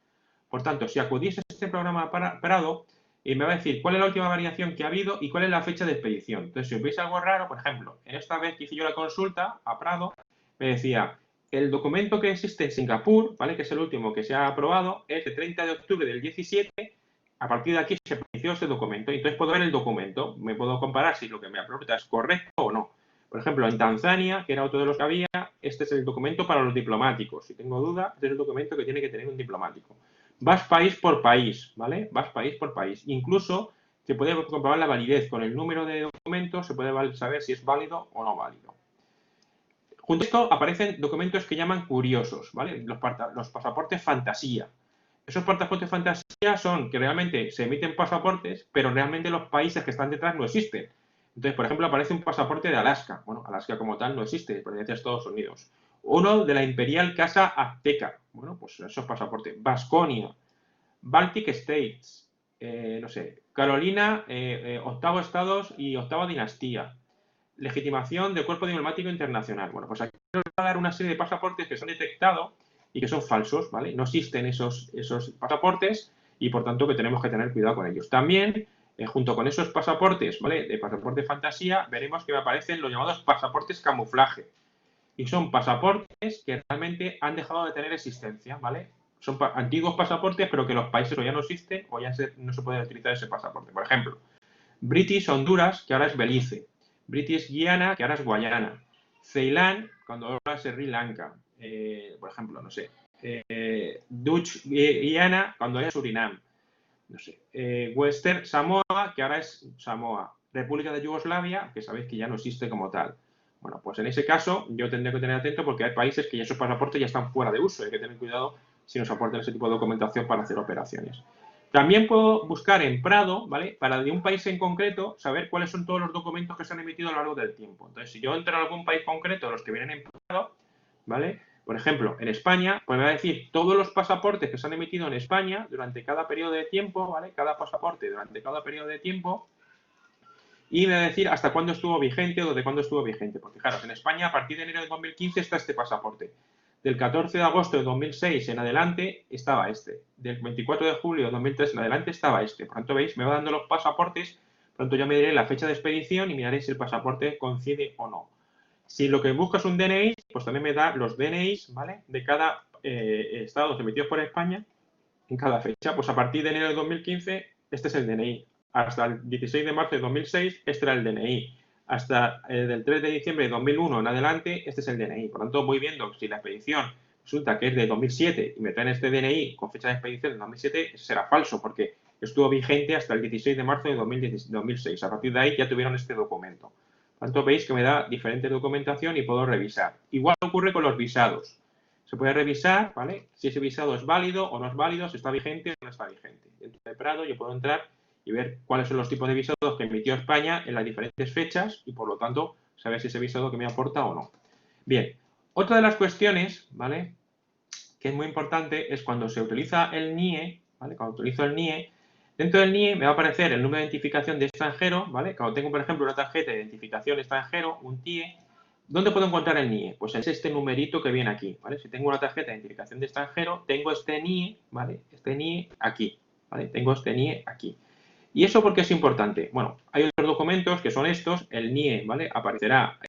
Por tanto, si acudís a este programa Prado, me va a decir cuál es la última variación que ha habido y cuál es la fecha de expedición. Entonces, si os veis algo raro, por ejemplo, en esta vez que hice yo la consulta a Prado, me decía, el documento que existe en Singapur, ¿vale?, que es el último que se ha aprobado, es de 30 de octubre del 17, a partir de aquí se inició este documento. Entonces puedo ver el documento, me puedo comparar si lo que me aporta es correcto o no. Por ejemplo, en Tanzania, que era otro de los que había, este es el documento para los diplomáticos. Si tengo duda, este es el documento que tiene que tener un diplomático. Vas país por país, ¿vale? Vas país por país. Incluso se puede comprobar la validez. Con el número de documentos se puede saber si es válido o no válido. Junto a esto aparecen documentos que llaman curiosos, ¿vale? Los pasaportes fantasía. Esos pasaportes fantasía son que realmente se emiten pasaportes, pero realmente los países que están detrás no existen. Entonces, por ejemplo, aparece un pasaporte de Alaska. Bueno, Alaska como tal no existe, pertenece a Estados Unidos. Uno de la Imperial Casa Azteca. Bueno, pues esos pasaportes. Vasconia, Baltic States, no sé, Carolina, octavo estados y octava dinastía. Legitimación del Cuerpo Diplomático Internacional. Bueno, pues aquí nos va a dar una serie de pasaportes que se han detectado y que son falsos, ¿vale? No existen esos pasaportes y, por tanto, que tenemos que tener cuidado con ellos. También, junto con esos pasaportes, ¿vale?, de pasaporte fantasía, veremos que me aparecen los llamados pasaportes camuflaje. Y son pasaportes que realmente han dejado de tener existencia, ¿vale? Son antiguos pasaportes, pero que los países o ya no existen o ya no se puede utilizar ese pasaporte. Por ejemplo, British Honduras, que ahora es Belice. British Guiana, que ahora es Guayana. Ceilán, cuando ahora es Sri Lanka. Por ejemplo, no sé. Dutch Guiana, cuando era Surinam. No sé. Western Samoa, que ahora es Samoa. República de Yugoslavia, que sabéis que ya no existe como tal. Bueno, pues en ese caso yo tendré que tener atento porque hay países que ya esos pasaportes ya están fuera de uso. Hay que tener cuidado si nos aportan ese tipo de documentación para hacer operaciones. También puedo buscar en Prado, ¿vale?, para de un país en concreto saber cuáles son todos los documentos que se han emitido a lo largo del tiempo. Entonces, si yo entro en algún país concreto, los que vienen en Prado, ¿vale? Por ejemplo, en España, pues me va a decir todos los pasaportes que se han emitido en España durante cada periodo de tiempo, ¿vale? Cada pasaporte durante cada periodo de tiempo. Y me va a decir hasta cuándo estuvo vigente o desde cuándo estuvo vigente. Porque, claro, en España, a partir de enero de 2015 está este pasaporte. del 14 de agosto de 2006 en adelante estaba este. Del 24 de julio de 2003 en adelante estaba este. Por tanto, veis, me va dando los pasaportes. Por tanto, yo me diré la fecha de expedición y miraré si el pasaporte coincide o no. Si lo que buscas es un DNI, pues también me da los DNIs, ¿vale? De cada estado emitidos por España en cada fecha. Pues a partir de enero de 2015, este es el DNI. Hasta el 16 de marzo de 2006, este era el DNI. Hasta del 3 de diciembre de 2001 en adelante, este es el DNI. Por lo tanto, voy viendo si la expedición resulta que es de 2007 y me traen este DNI con fecha de expedición de 2007, será falso, porque estuvo vigente hasta el 16 de marzo de 2006. A partir de ahí ya tuvieron este documento. Por lo tanto, veis que me da diferente documentación y puedo revisar. Igual ocurre con los visados. Se puede revisar, ¿vale? Si ese visado es válido o no es válido, si está vigente o no está vigente. Dentro de Prado yo puedo entrar y ver cuáles son los tipos de visados que emitió España en las diferentes fechas y, por lo tanto, saber si ese visado que me aporta o no. Bien, otra de las cuestiones, ¿vale?, que es muy importante es cuando se utiliza el NIE, ¿vale? Cuando utilizo el NIE, dentro del NIE me va a aparecer el número de identificación de extranjero, ¿vale? Cuando tengo, por ejemplo, una tarjeta de identificación extranjero, un TIE, ¿dónde puedo encontrar el NIE? Pues es este numerito que viene aquí, ¿vale? Si tengo una tarjeta de identificación de extranjero, tengo este NIE, ¿vale? Este NIE aquí, ¿vale? Tengo este NIE aquí. ¿Y eso por qué es importante? Bueno, hay otros documentos que son estos, el NIE, ¿vale? Aparecerá,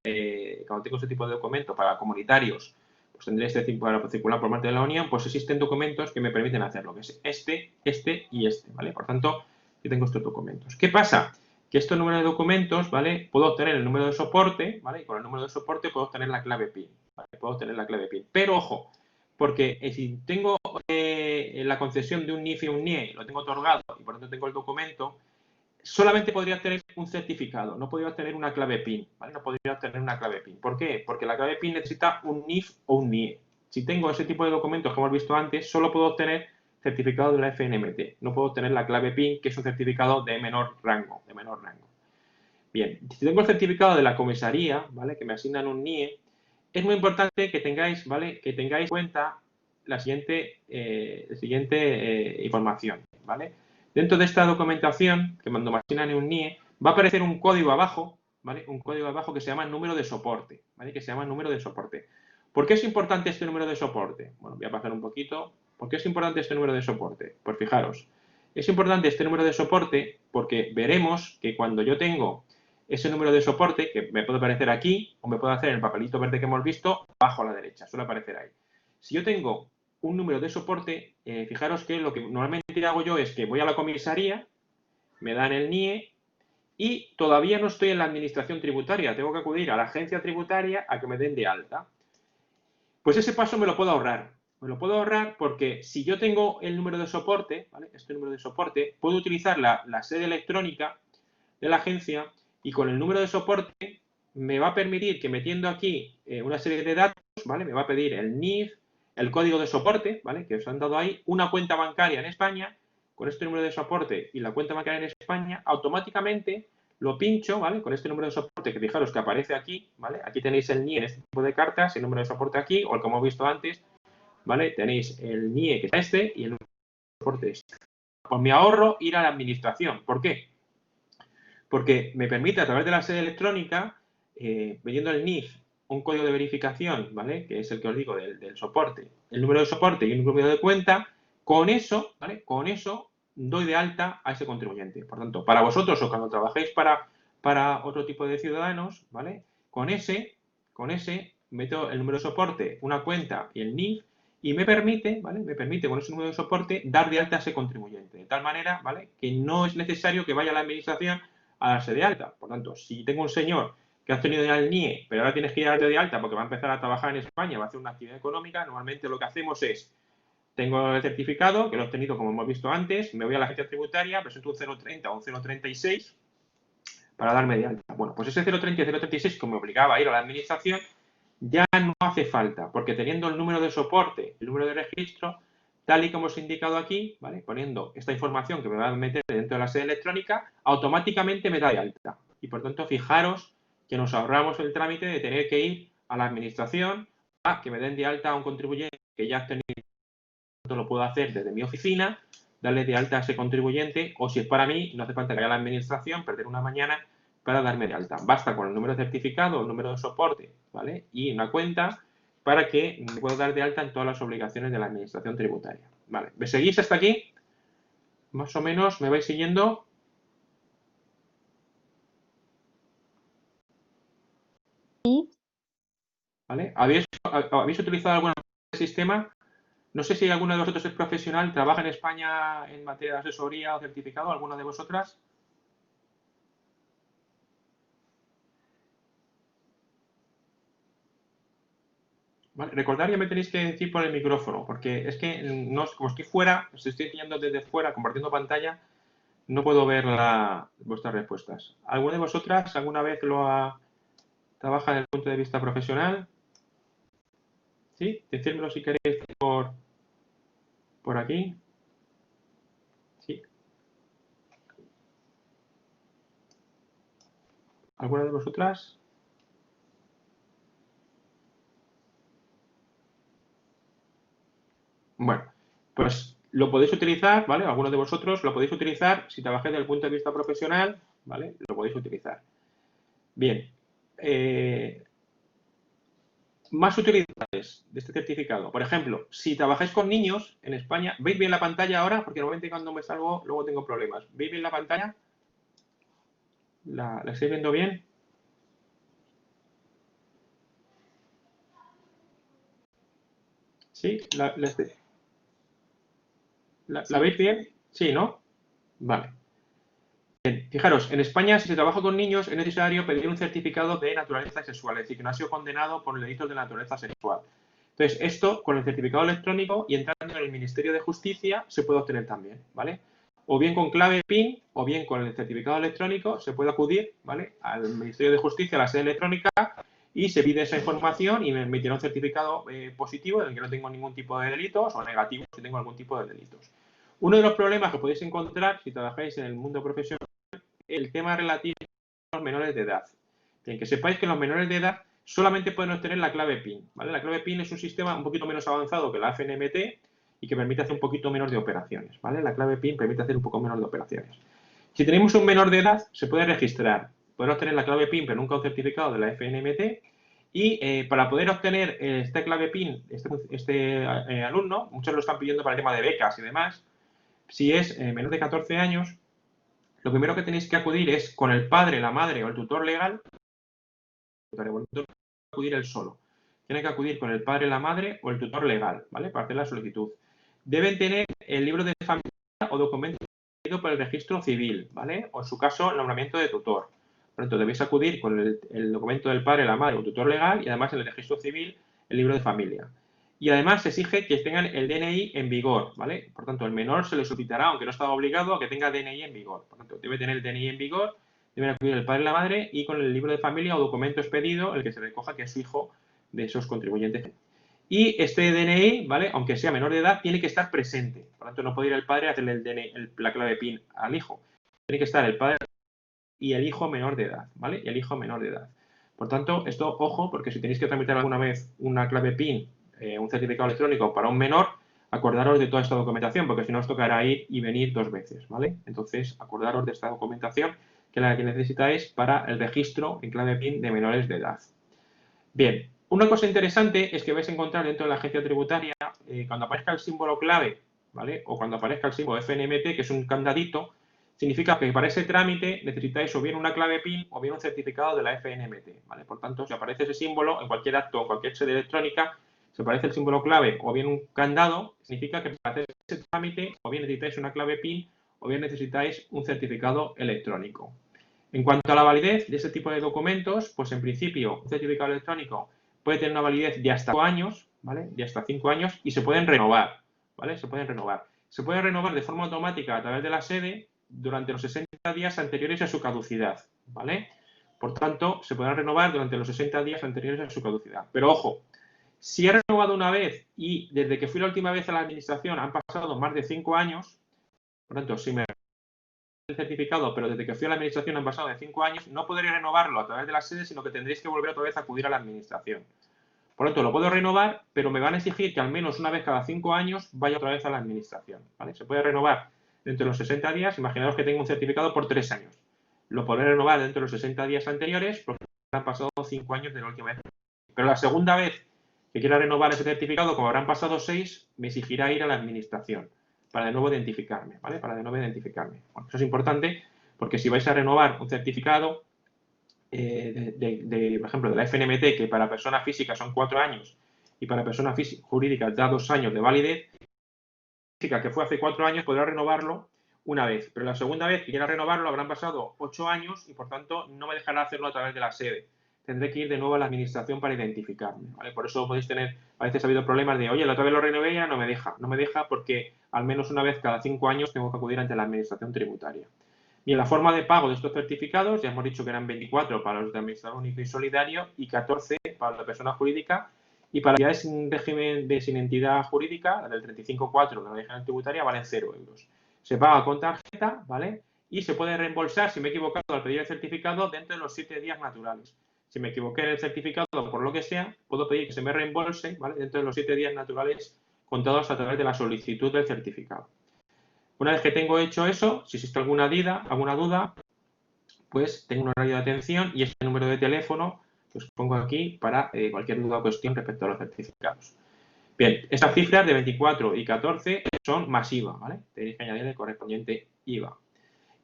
cuando tengo este tipo de documento para comunitarios, pues tendré este tipo para circular por parte de la Unión, pues existen documentos que me permiten hacerlo, que es este y este, ¿vale? Por tanto, yo tengo estos documentos. ¿Qué pasa? Que estos números de documentos, ¿vale? Puedo obtener el número de soporte, ¿vale? Y con el número de soporte puedo obtener la clave PIN, ¿vale? Puedo obtener la clave PIN. Pero, ojo, porque si tengo la concesión de un NIF y un NIE, lo tengo otorgado y por tanto tengo el documento, solamente podría obtener un certificado, no podría obtener una clave PIN, ¿vale? No podría obtener una clave PIN. ¿Por qué? Porque la clave PIN necesita un NIF o un NIE. Si tengo ese tipo de documentos que hemos visto antes, solo puedo obtener certificado de la FNMT. No puedo obtener la clave PIN, que es un certificado de menor rango, Bien, si tengo el certificado de la comisaría, ¿vale?, que me asignan un NIE, es muy importante que tengáis, ¿vale?, que tengáis en cuenta la siguiente información, ¿vale? Dentro de esta documentación, que cuando me asignan un NIE, va a aparecer un código abajo, ¿vale? Un código abajo que se llama número de soporte, ¿vale? Que se llama número de soporte. ¿Por qué es importante este número de soporte? Bueno, voy a pasar un poquito. ¿Por qué es importante este número de soporte? Pues fijaros, es importante este número de soporte porque veremos que cuando yo tengo ese número de soporte, que me puede aparecer aquí o me puede hacer en el papelito verde que hemos visto, abajo a la derecha, suele aparecer ahí. Si yo tengo un número de soporte, fijaros que lo que normalmente hago yo es que voy a la comisaría, me dan el NIE y todavía no estoy en la administración tributaria, tengo que acudir a la agencia tributaria a que me den de alta. Pues ese paso me lo puedo ahorrar. Me lo puedo ahorrar porque si yo tengo el número de soporte, ¿vale?, este número de soporte, puedo utilizar la sede electrónica de la agencia y con el número de soporte me va a permitir que metiendo aquí una serie de datos, ¿vale?, me va a pedir el NIF, el código de soporte, ¿vale?, que os han dado ahí, una cuenta bancaria en España, con este número de soporte y la cuenta bancaria en España, automáticamente lo pincho, ¿vale?, con este número de soporte que fijaros que aparece aquí, ¿vale? Aquí tenéis el NIE en este tipo de cartas, el número de soporte aquí, o el que hemos visto antes, ¿vale? Tenéis el NIE que es este y el número de soporte este. Pues me ahorro ir a la administración. ¿Por qué? Porque me permite a través de la sede electrónica, pidiendo el NIF, un código de verificación, ¿vale?, que es el que os digo del soporte, el número de soporte y un número de cuenta, con eso, ¿vale?, con eso doy de alta a ese contribuyente. Por tanto, para vosotros o cuando trabajéis para otro tipo de ciudadanos, ¿vale?, con ese meto el número de soporte, una cuenta y el NIF y me permite, ¿vale?, me permite con ese número de soporte dar de alta a ese contribuyente. De tal manera, ¿vale?, que no es necesario que vaya a la administración a darse de alta. Por tanto, si tengo un señor que ha obtenido ya el NIE, pero ahora tienes que ir a darte de alta porque va a empezar a trabajar en España, va a hacer una actividad económica, normalmente lo que hacemos es, tengo el certificado, que lo he obtenido como hemos visto antes, me voy a la agencia tributaria, presento un 030 o un 036 para darme de alta. Bueno, pues ese 030 y 036 que me obligaba a ir a la administración, ya no hace falta, porque teniendo el número de soporte, el número de registro, tal y como os he indicado aquí, ¿vale?, poniendo esta información que me va a meter dentro de la sede electrónica, automáticamente me da de alta. Y por tanto, fijaros que nos ahorramos el trámite de tener que ir a la administración a que me den de alta a un contribuyente que ya ha tenido, lo puedo hacer desde mi oficina, darle de alta a ese contribuyente, o si es para mí, no hace falta que vaya a la administración, perder una mañana para darme de alta. Basta con el número de certificado, el número de soporte, ¿vale?, y una cuenta para que me pueda dar de alta en todas las obligaciones de la administración tributaria. Vale, ¿me seguís hasta aquí? Más o menos, ¿me vais siguiendo? Sí. ¿Vale? ¿Habéis utilizado algún sistema? No sé si alguno de vosotros es profesional, trabaja en España en materia de asesoría o certificado, ¿alguna de vosotras? Vale, recordad que me tenéis que decir por el micrófono, porque es que no, como estoy fuera, os estoy enseñando desde fuera, compartiendo pantalla, no puedo ver vuestras respuestas. ¿Alguna de vosotras alguna vez trabaja desde el punto de vista profesional? ¿Sí? Decírmelo si queréis por aquí. ¿Sí? ¿Alguna de vosotras? Bueno, pues lo podéis utilizar, ¿vale? Algunos de vosotros lo podéis utilizar si trabajáis desde el punto de vista profesional, ¿vale? Lo podéis utilizar. Bien. Más utilidades de este certificado. Por ejemplo, si trabajáis con niños en España, ¿veis bien la pantalla ahora? Porque normalmente cuando me salgo luego tengo problemas. ¿Veis bien la pantalla? ¿La estáis viendo bien? ¿Sí? ¿La veis bien? Sí, ¿no? Vale. Bien, fijaros, en España si se trabaja con niños es necesario pedir un certificado de naturaleza sexual, es decir, que no ha sido condenado por delitos de naturaleza sexual. Entonces, esto con el certificado electrónico y entrando en el Ministerio de Justicia se puede obtener también, ¿vale? O bien con clave PIN o bien con el certificado electrónico se puede acudir, ¿vale? Al Ministerio de Justicia, a la sede electrónica y se pide esa información y me emitirá un certificado positivo en el que no tengo ningún tipo de delitos o negativo si tengo algún tipo de delitos. Uno de los problemas que podéis encontrar si trabajáis en el mundo profesional el tema relativo a los menores de edad. Bien, que sepáis que los menores de edad solamente pueden obtener la clave PIN, ¿vale? La clave PIN es un sistema un poquito menos avanzado que la FNMT y que permite hacer un poquito menos de operaciones, ¿vale? La clave PIN permite hacer un poco menos de operaciones. Si tenemos un menor de edad, se puede registrar, poder obtener la clave PIN, pero nunca un certificado de la FNMT. Y para poder obtener esta clave PIN, este alumno, muchos lo están pidiendo para el tema de becas y demás, si es menor de 14 años, lo primero que tenéis que acudir es con el padre, la madre o el tutor legal. No puede acudir él solo. Tiene que acudir con el padre, la madre o el tutor legal, ¿vale? Para hacer la solicitud. Deben tener el libro de familia o documento pedido por el registro civil, ¿vale? O en su caso, el nombramiento de tutor. Por lo tanto, debéis acudir con el documento del padre, la madre o tutor legal y además en el registro civil el libro de familia. Y además se exige que tengan el DNI en vigor, ¿vale? Por tanto, el menor se le solicitará, aunque no está obligado, a que tenga DNI en vigor. Por tanto, debe tener el DNI en vigor, deben acudir el padre y la madre y con el libro de familia o documento expedido, el que se recoja que es su hijo de esos contribuyentes. Y este DNI, ¿vale? Aunque sea menor de edad, tiene que estar presente. Por tanto, no puede ir el padre a hacerle la clave PIN al hijo. Tiene que estar el padre y el hijo menor de edad, ¿vale? Y el hijo menor de edad. Por tanto, esto, ojo, porque si tenéis que tramitar alguna vez una clave PIN, un certificado electrónico para un menor, acordaros de toda esta documentación, porque si no os tocará ir y venir 2 veces, ¿vale? Entonces, acordaros de esta documentación, que es la que necesitáis para el registro en clave PIN de menores de edad. Bien, una cosa interesante es que vais a encontrar dentro de la agencia tributaria, cuando aparezca el símbolo clave, ¿vale? O cuando aparezca el símbolo FNMT, que es un candadito, significa que para ese trámite necesitáis o bien una clave PIN o bien un certificado de la FNMT, ¿vale? Por tanto, si aparece ese símbolo en cualquier acto o cualquier sede electrónica, si aparece el símbolo clave o bien un candado, significa que para hacer ese trámite o bien necesitáis una clave PIN o bien necesitáis un certificado electrónico. En cuanto a la validez de este tipo de documentos, pues en principio un certificado electrónico puede tener una validez de hasta 5 años, ¿vale? De hasta 5 años y se pueden renovar, ¿vale? Se pueden renovar. Se puede renovar de forma automática a través de la sede durante los 60 días anteriores a su caducidad, ¿vale? Por tanto, se podrán renovar durante los 60 días anteriores a su caducidad. Pero ojo, si he renovado una vez y desde que fui la última vez a la administración han pasado más de 5 años, por tanto, si me el certificado, pero desde que fui a la administración han pasado de 5 años, no podré renovarlo a través de la sede, sino que tendréis que volver otra vez a acudir a la administración. Por lo tanto, lo puedo renovar, pero me van a exigir que al menos una vez cada 5 años vaya otra vez a la administración, ¿vale? Se puede renovar dentro de los 60 días, imaginaos que tengo un certificado por 3 años. Lo podré renovar dentro de los 60 días anteriores porque han pasado 5 años de la última vez. Pero la segunda vez que quiera renovar ese certificado, como habrán pasado 6, me exigirá ir a la administración para de nuevo identificarme, ¿vale? Para de nuevo identificarme. Bueno, eso es importante porque si vais a renovar un certificado, por ejemplo, de la FNMT, que para personas físicas son 4 años y para personas jurídicas da 2 años de validez, significa que fue hace 4 años, podrá renovarlo una vez, pero la segunda vez que quiera renovarlo habrán pasado 8 años y por tanto no me dejará hacerlo a través de la sede. Tendré que ir de nuevo a la administración para identificarme, ¿vale? Por eso podéis tener, a veces ha habido problemas de, oye, la otra vez lo renové y ya no me deja. No me deja porque al menos una vez cada 5 años tengo que acudir ante la administración tributaria. Y en la forma de pago de estos certificados, ya hemos dicho que eran 24 para los de administrador único y solidario y 14 para la persona jurídica. Y para entidades sin régimen de sin entidad jurídica, la del 35.4 de la Ley General Tributaria, valen 0 euros. Se paga con tarjeta, ¿vale? Y se puede reembolsar, si me he equivocado al pedir el certificado, dentro de los 7 días naturales. Si me equivoqué en el certificado por lo que sea, puedo pedir que se me reembolse, ¿vale? Dentro de los 7 días naturales contados a través de la solicitud del certificado. Una vez que tengo hecho eso, si existe alguna duda, pues tengo un horario de atención y este número de teléfono os pongo aquí para cualquier duda o cuestión respecto a los certificados. Bien, estas cifras de 24 y 14 son más IVA, ¿vale? Tenéis que añadir el correspondiente IVA.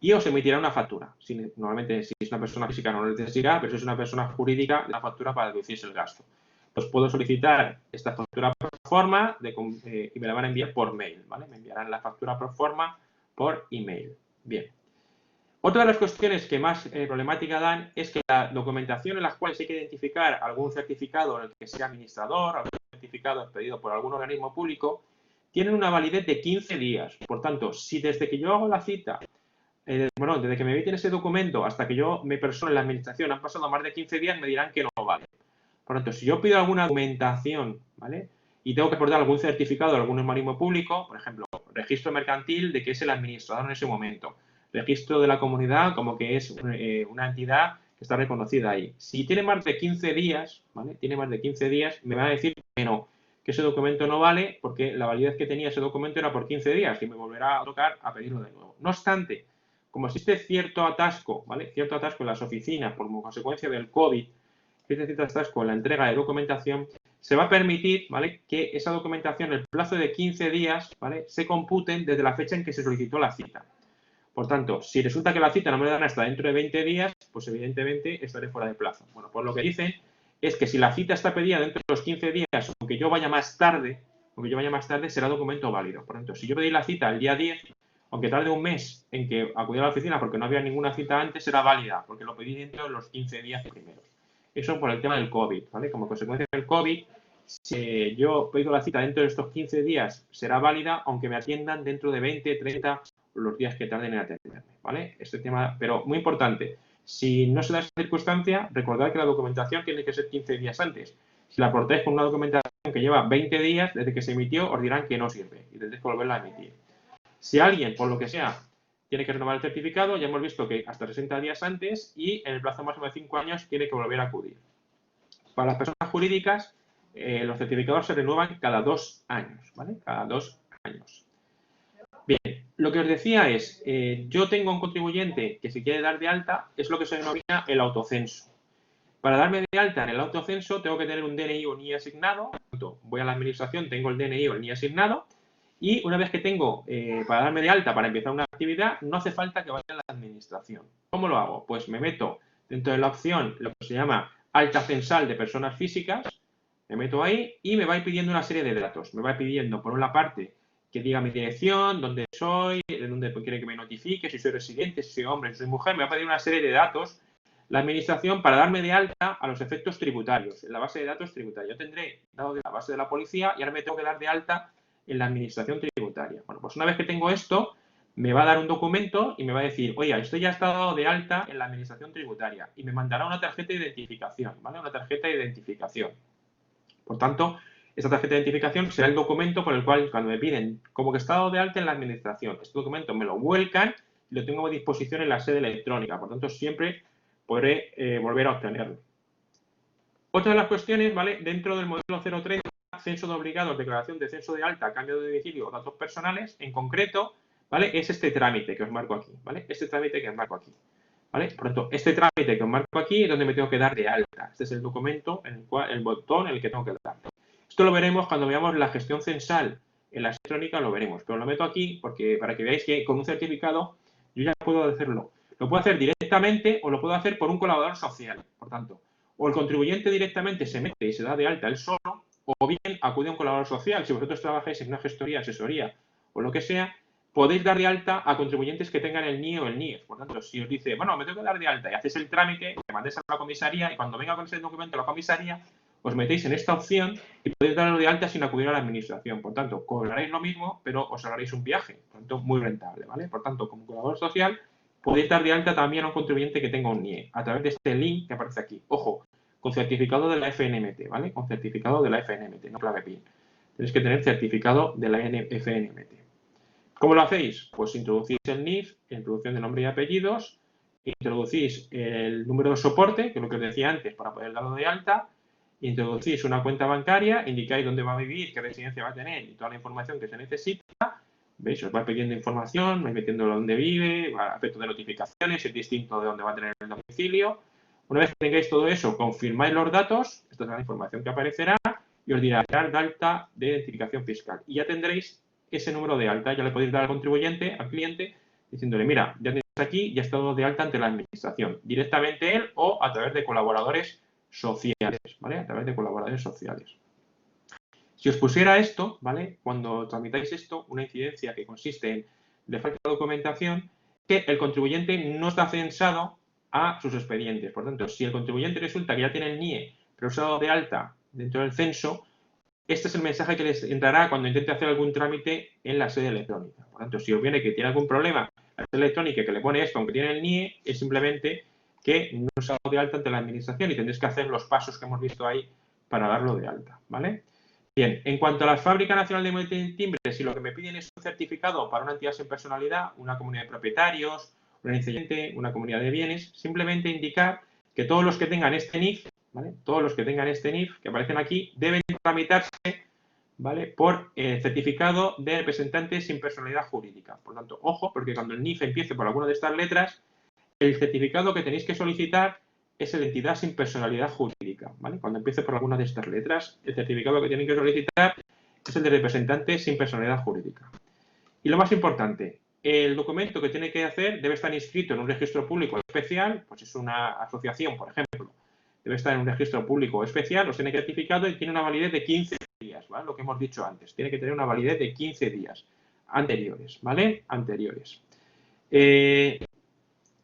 Y os emitirá una factura. Normalmente, si es una persona física no lo necesitará, pero si es una persona jurídica, la factura para deducirse el gasto. Os puedo solicitar esta factura por forma y me la van a enviar por mail, ¿vale? Me enviarán la factura por forma por email. Bien. Otra de las cuestiones que más problemática dan es que la documentación en la cual hay que identificar algún certificado en el que sea administrador, algún certificado expedido por algún organismo público, tienen una validez de 15 días. Por tanto, si desde que yo hago la cita, desde que me emiten ese documento hasta que yo me persono en la administración han pasado más de 15 días, me dirán que no vale. Por tanto, si yo pido alguna documentación, ¿vale? Y tengo que aportar algún certificado de algún organismo público, por ejemplo, registro mercantil de que es el administrador en ese momento, registro de la comunidad como que es una entidad que está reconocida ahí. Si tiene más de 15 días, ¿vale? Tiene más de 15 días, me va a decir que no, que ese documento no vale porque la validez que tenía ese documento era por 15 días y me volverá a tocar a pedirlo de nuevo. No obstante, como existe cierto atasco, ¿vale? Cierto atasco en las oficinas por consecuencia del COVID, cierto atasco en la entrega de documentación, se va a permitir, ¿vale? Que esa documentación, el plazo de 15 días, ¿vale? Se computen desde la fecha en que se solicitó la cita. Por tanto, si resulta que la cita no me la dan hasta dentro de 20 días, pues evidentemente estaré fuera de plazo. Bueno, pues lo que dicen es que si la cita está pedida dentro de los 15 días, aunque yo vaya más tarde, será documento válido. Por tanto, si yo pedí la cita el día 10, aunque tarde un mes en que acudí a la oficina porque no había ninguna cita antes, será válida, porque lo pedí dentro de los 15 días primeros. Eso por el tema del COVID, ¿vale? Como consecuencia del COVID, si yo pido la cita dentro de estos 15 días, será válida, aunque me atiendan dentro de 20, 30 los días que tarden en atenderme, ¿vale? Este tema, pero muy importante, si no se da esa circunstancia, recordad que la documentación tiene que ser 15 días antes. Si la aportáis con una documentación que lleva 20 días desde que se emitió, os dirán que no sirve y tendréis que volverla a emitir. Si alguien, por lo que sea, tiene que renovar el certificado, ya hemos visto que hasta 60 días antes y en el plazo máximo de 5 años tiene que volver a acudir. Para las personas jurídicas, los certificados se renuevan cada 2 años, ¿vale? Cada 2 años. Bien, lo que os decía es, yo tengo un contribuyente que se quiere dar de alta, es lo que se denomina el autocenso. Para darme de alta en el autocenso tengo que tener un DNI o NIE asignado, voy a la administración, tengo el DNI o el NIE asignado, y una vez que tengo para darme de alta para empezar una actividad, no hace falta que vaya a la administración. ¿Cómo lo hago? Pues me meto dentro de la opción, lo que se llama alta censal de personas físicas, me meto ahí y me va pidiendo una serie de datos. Me va pidiendo, por una parte, que diga mi dirección, dónde soy, de dónde quiere que me notifique, si soy residente, si soy hombre, si soy mujer. Me va a pedir una serie de datos la administración para darme de alta a los efectos tributarios, en la base de datos tributaria. Yo tendré dado de la base de la policía y ahora me tengo que dar de alta en la administración tributaria. Bueno, pues una vez que tengo esto, me va a dar un documento y me va a decir, oye, esto ya está dado de alta en la administración tributaria y me mandará una tarjeta de identificación, ¿vale? Una tarjeta de identificación. Por tanto, esta tarjeta de identificación será el documento por el cual, cuando me piden como que está dado de alta en la administración, este documento me lo vuelcan y lo tengo a disposición en la sede electrónica. Por tanto, siempre podré volver a obtenerlo. Otra de las cuestiones, ¿vale? Dentro del modelo 030, censo de obligados, declaración de censo de alta, cambio de domicilio o datos personales, en concreto, ¿vale? Es este trámite que os marco aquí, ¿vale? Este trámite que os marco aquí, ¿vale? Por tanto, este trámite que os marco aquí es donde me tengo que dar de alta. Este es el documento, en el cual, el botón en el que tengo que dar. Esto lo veremos cuando veamos la gestión censal en la electrónica, lo veremos, pero lo meto aquí porque para que veáis que con un certificado yo ya puedo hacerlo. Lo puedo hacer directamente o lo puedo hacer por un colaborador social, por tanto. O el contribuyente directamente se mete y se da de alta él solo, o bien acude a un colaborador social. Si vosotros trabajáis en una gestoría, asesoría o lo que sea, podéis dar de alta a contribuyentes que tengan el NIE o el NIEF. Por tanto, si os dice, bueno, me tengo que dar de alta y hacéis el trámite, le mandéis a la comisaría y cuando venga con ese documento a la comisaría, os metéis en esta opción y podéis darlo de alta sin acudir a la administración. Por tanto, cobraréis lo mismo, pero os haréis un viaje. Por tanto, muy rentable, ¿vale? Por tanto, como colaborador social, podéis dar de alta también a un contribuyente que tenga un NIE a través de este link que aparece aquí. Ojo, con certificado de la FNMT, ¿vale? Con certificado de la FNMT, no clave PIN. Tenéis que tener certificado de la FNMT. ¿Cómo lo hacéis? Pues introducís el NIF, introducción de nombre y apellidos, introducís el número de soporte, que es lo que os decía antes, para poder darlo de alta, introducís una cuenta bancaria, indicáis dónde va a vivir, qué residencia va a tener y toda la información que se necesita. ¿Veis? Os va pidiendo información, vais metiendo dónde vive, aspecto de notificaciones, es distinto de dónde va a tener el domicilio. Una vez que tengáis todo eso, confirmáis los datos, esta es la información que aparecerá, y os dirá dar de alta de identificación fiscal. Y ya tendréis ese número de alta, ya le podéis dar al contribuyente, al cliente, diciéndole, mira, ya tienes aquí, ya está dado de alta ante la administración, directamente él o a través de colaboradores sociales, ¿vale? A través de colaboradores sociales. Si os pusiera esto, ¿vale? Cuando tramitáis esto, una incidencia que consiste en le falta documentación, que el contribuyente no está censado a sus expedientes. Por tanto, si el contribuyente resulta que ya tiene el NIE, pero se ha dado de alta dentro del censo, este es el mensaje que les entrará cuando intente hacer algún trámite en la sede electrónica. Por tanto, si os viene que tiene algún problema la sede electrónica que le pone esto, aunque tiene el NIE, es simplemente que no se ha dado de alta ante la administración y tendréis que hacer los pasos que hemos visto ahí para darlo de alta, ¿vale? Bien, en cuanto a la Fábrica Nacional de Monedas y Timbres, si lo que me piden es un certificado para una entidad sin personalidad, una comunidad de propietarios, una incipiente, una comunidad de bienes, simplemente indicar que todos los que tengan este NIF, ¿vale? Todos los que tengan este NIF que aparecen aquí deben tramitarse, ¿vale? Por certificado de representante sin personalidad jurídica. Por lo tanto, ojo, porque cuando el NIF empiece por alguna de estas letras, el certificado que tenéis que solicitar es el de entidad sin personalidad jurídica, ¿vale? Cuando empiece por alguna de estas letras, el certificado que tenéis que solicitar es el de representante sin personalidad jurídica. Y lo más importante, el documento que tiene que hacer debe estar inscrito en un registro público especial, pues es una asociación, por ejemplo, debe estar en un registro público especial, os tiene certificado y tiene una validez de 15 días, ¿vale? Lo que hemos dicho antes, tiene que tener una validez de 15 días anteriores, ¿vale? Anteriores.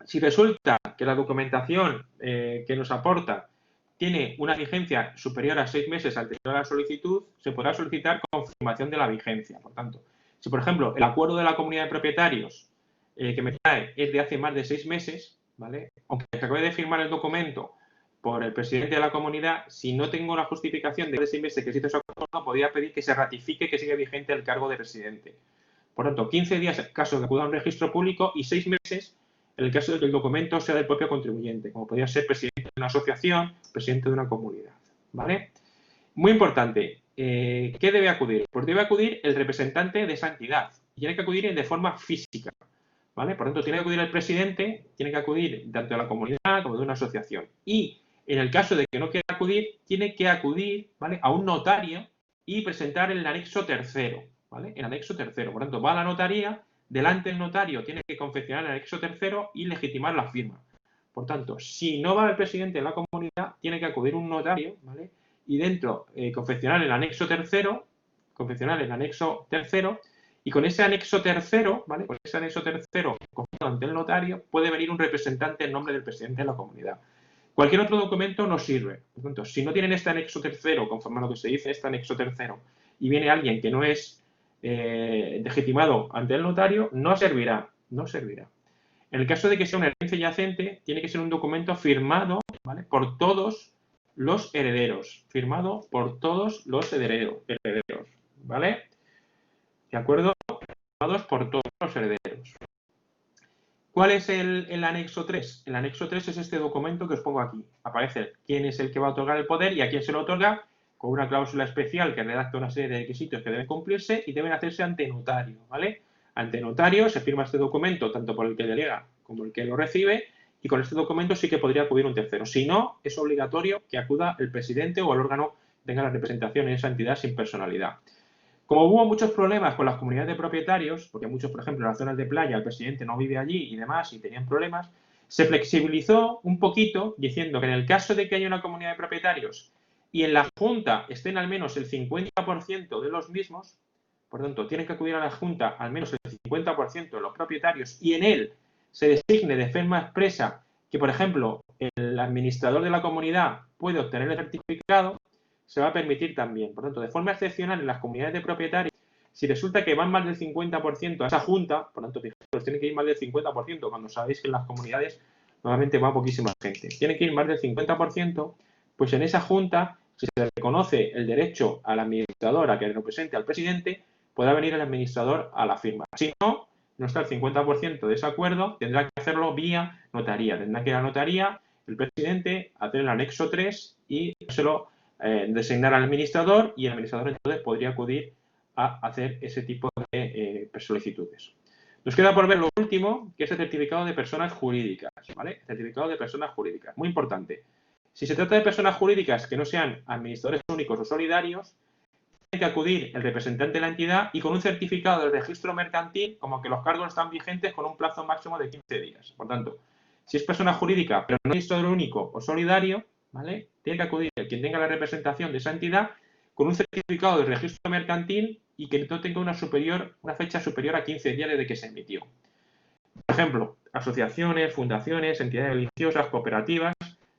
Si resulta que la documentación que nos aporta tiene una vigencia superior a 6 meses anterior a la solicitud, se podrá solicitar confirmación de la vigencia. Por tanto, si por ejemplo el acuerdo de la comunidad de propietarios que me trae es de hace más de 6 meses, ¿vale? Aunque se acabe de firmar el documento por el presidente de la comunidad, si no tengo la justificación de 6 meses que se hizo ese acuerdo, podría pedir que se ratifique que sigue vigente el cargo de presidente. Por tanto, 15 días en caso de que acuda a un registro público y 6 meses en el caso de que el documento sea del propio contribuyente, como podría ser presidente de una asociación, presidente de una comunidad, ¿vale? Muy importante, ¿qué debe acudir? Pues debe acudir el representante de esa entidad. Y tiene que acudir de forma física, ¿vale? Por tanto, tiene que acudir el presidente, tiene que acudir tanto de la comunidad como de una asociación. Y en el caso de que no quiera acudir, tiene que acudir, ¿vale?, a un notario y presentar el anexo tercero, ¿vale? El anexo tercero. Por tanto, va a la notaría, delante del notario tiene que confeccionar el anexo tercero y legitimar la firma. Por tanto, si no va el presidente de la comunidad, tiene que acudir un notario, ¿vale?, y dentro confeccionar el anexo tercero, y con ese anexo tercero, ¿vale?, con ese anexo tercero confeccionado ante el notario, puede venir un representante en nombre del presidente de la comunidad. Cualquier otro documento no sirve. Por tanto, si no tienen este anexo tercero, conforme a lo que se dice este anexo tercero, y viene alguien que no es legitimado ante el notario, no servirá. En el caso de que sea una herencia yacente, tiene que ser un documento firmado, ¿vale?, por todos los herederos. Firmado por todos los herederos, ¿vale? ¿De acuerdo? Firmados por todos los herederos. ¿Cuál es el anexo 3? El anexo 3 es este documento que os pongo aquí. Aparece quién es el que va a otorgar el poder y a quién se lo otorga, con una cláusula especial que redacta una serie de requisitos que deben cumplirse y deben hacerse ante notario, ¿vale? Ante notario se firma este documento tanto por el que delega como el que lo recibe, y con este documento sí que podría acudir un tercero. Si no, es obligatorio que acuda el presidente o el órgano tenga la representación en esa entidad sin personalidad. Como hubo muchos problemas con las comunidades de propietarios, porque muchos, por ejemplo, en las zonas de playa el presidente no vive allí y demás y tenían problemas, se flexibilizó un poquito diciendo que en el caso de que haya una comunidad de propietarios y en la Junta estén al menos el 50% de los mismos, por tanto, tienen que acudir a la Junta al menos el 50% de los propietarios y en él se designe de forma expresa que, por ejemplo, el administrador de la comunidad puede obtener el certificado, se va a permitir también. Por tanto, de forma excepcional, en las comunidades de propietarios, si resulta que van más del 50% a esa junta, por tanto, fijaros, tiene que ir más del 50%, cuando sabéis que en las comunidades normalmente va poquísima gente. Tiene que ir más del 50%, pues en esa junta, si se reconoce el derecho al administrador a que represente al presidente, podrá venir el administrador a la firma. Si no, no está el 50% de ese acuerdo, tendrá que hacerlo vía notaría. Tendrá que ir a la notaría, el presidente, hacer el anexo 3 y designar al administrador y el administrador entonces podría acudir a hacer ese tipo de solicitudes. Nos queda por ver lo último, que es el certificado de personas jurídicas, ¿vale? El certificado de personas jurídicas, muy importante. Si se trata de personas jurídicas que no sean administradores únicos o solidarios, tiene que acudir el representante de la entidad y con un certificado del registro mercantil, como que los cargos están vigentes con un plazo máximo de 15 días. Por tanto, si es persona jurídica, pero no administrador único o solidario, ¿vale? Tiene que acudir quien tenga la representación de esa entidad con un certificado del registro mercantil y que no tenga una fecha superior a 15 días desde que se emitió. Por ejemplo, asociaciones, fundaciones, entidades religiosas, cooperativas,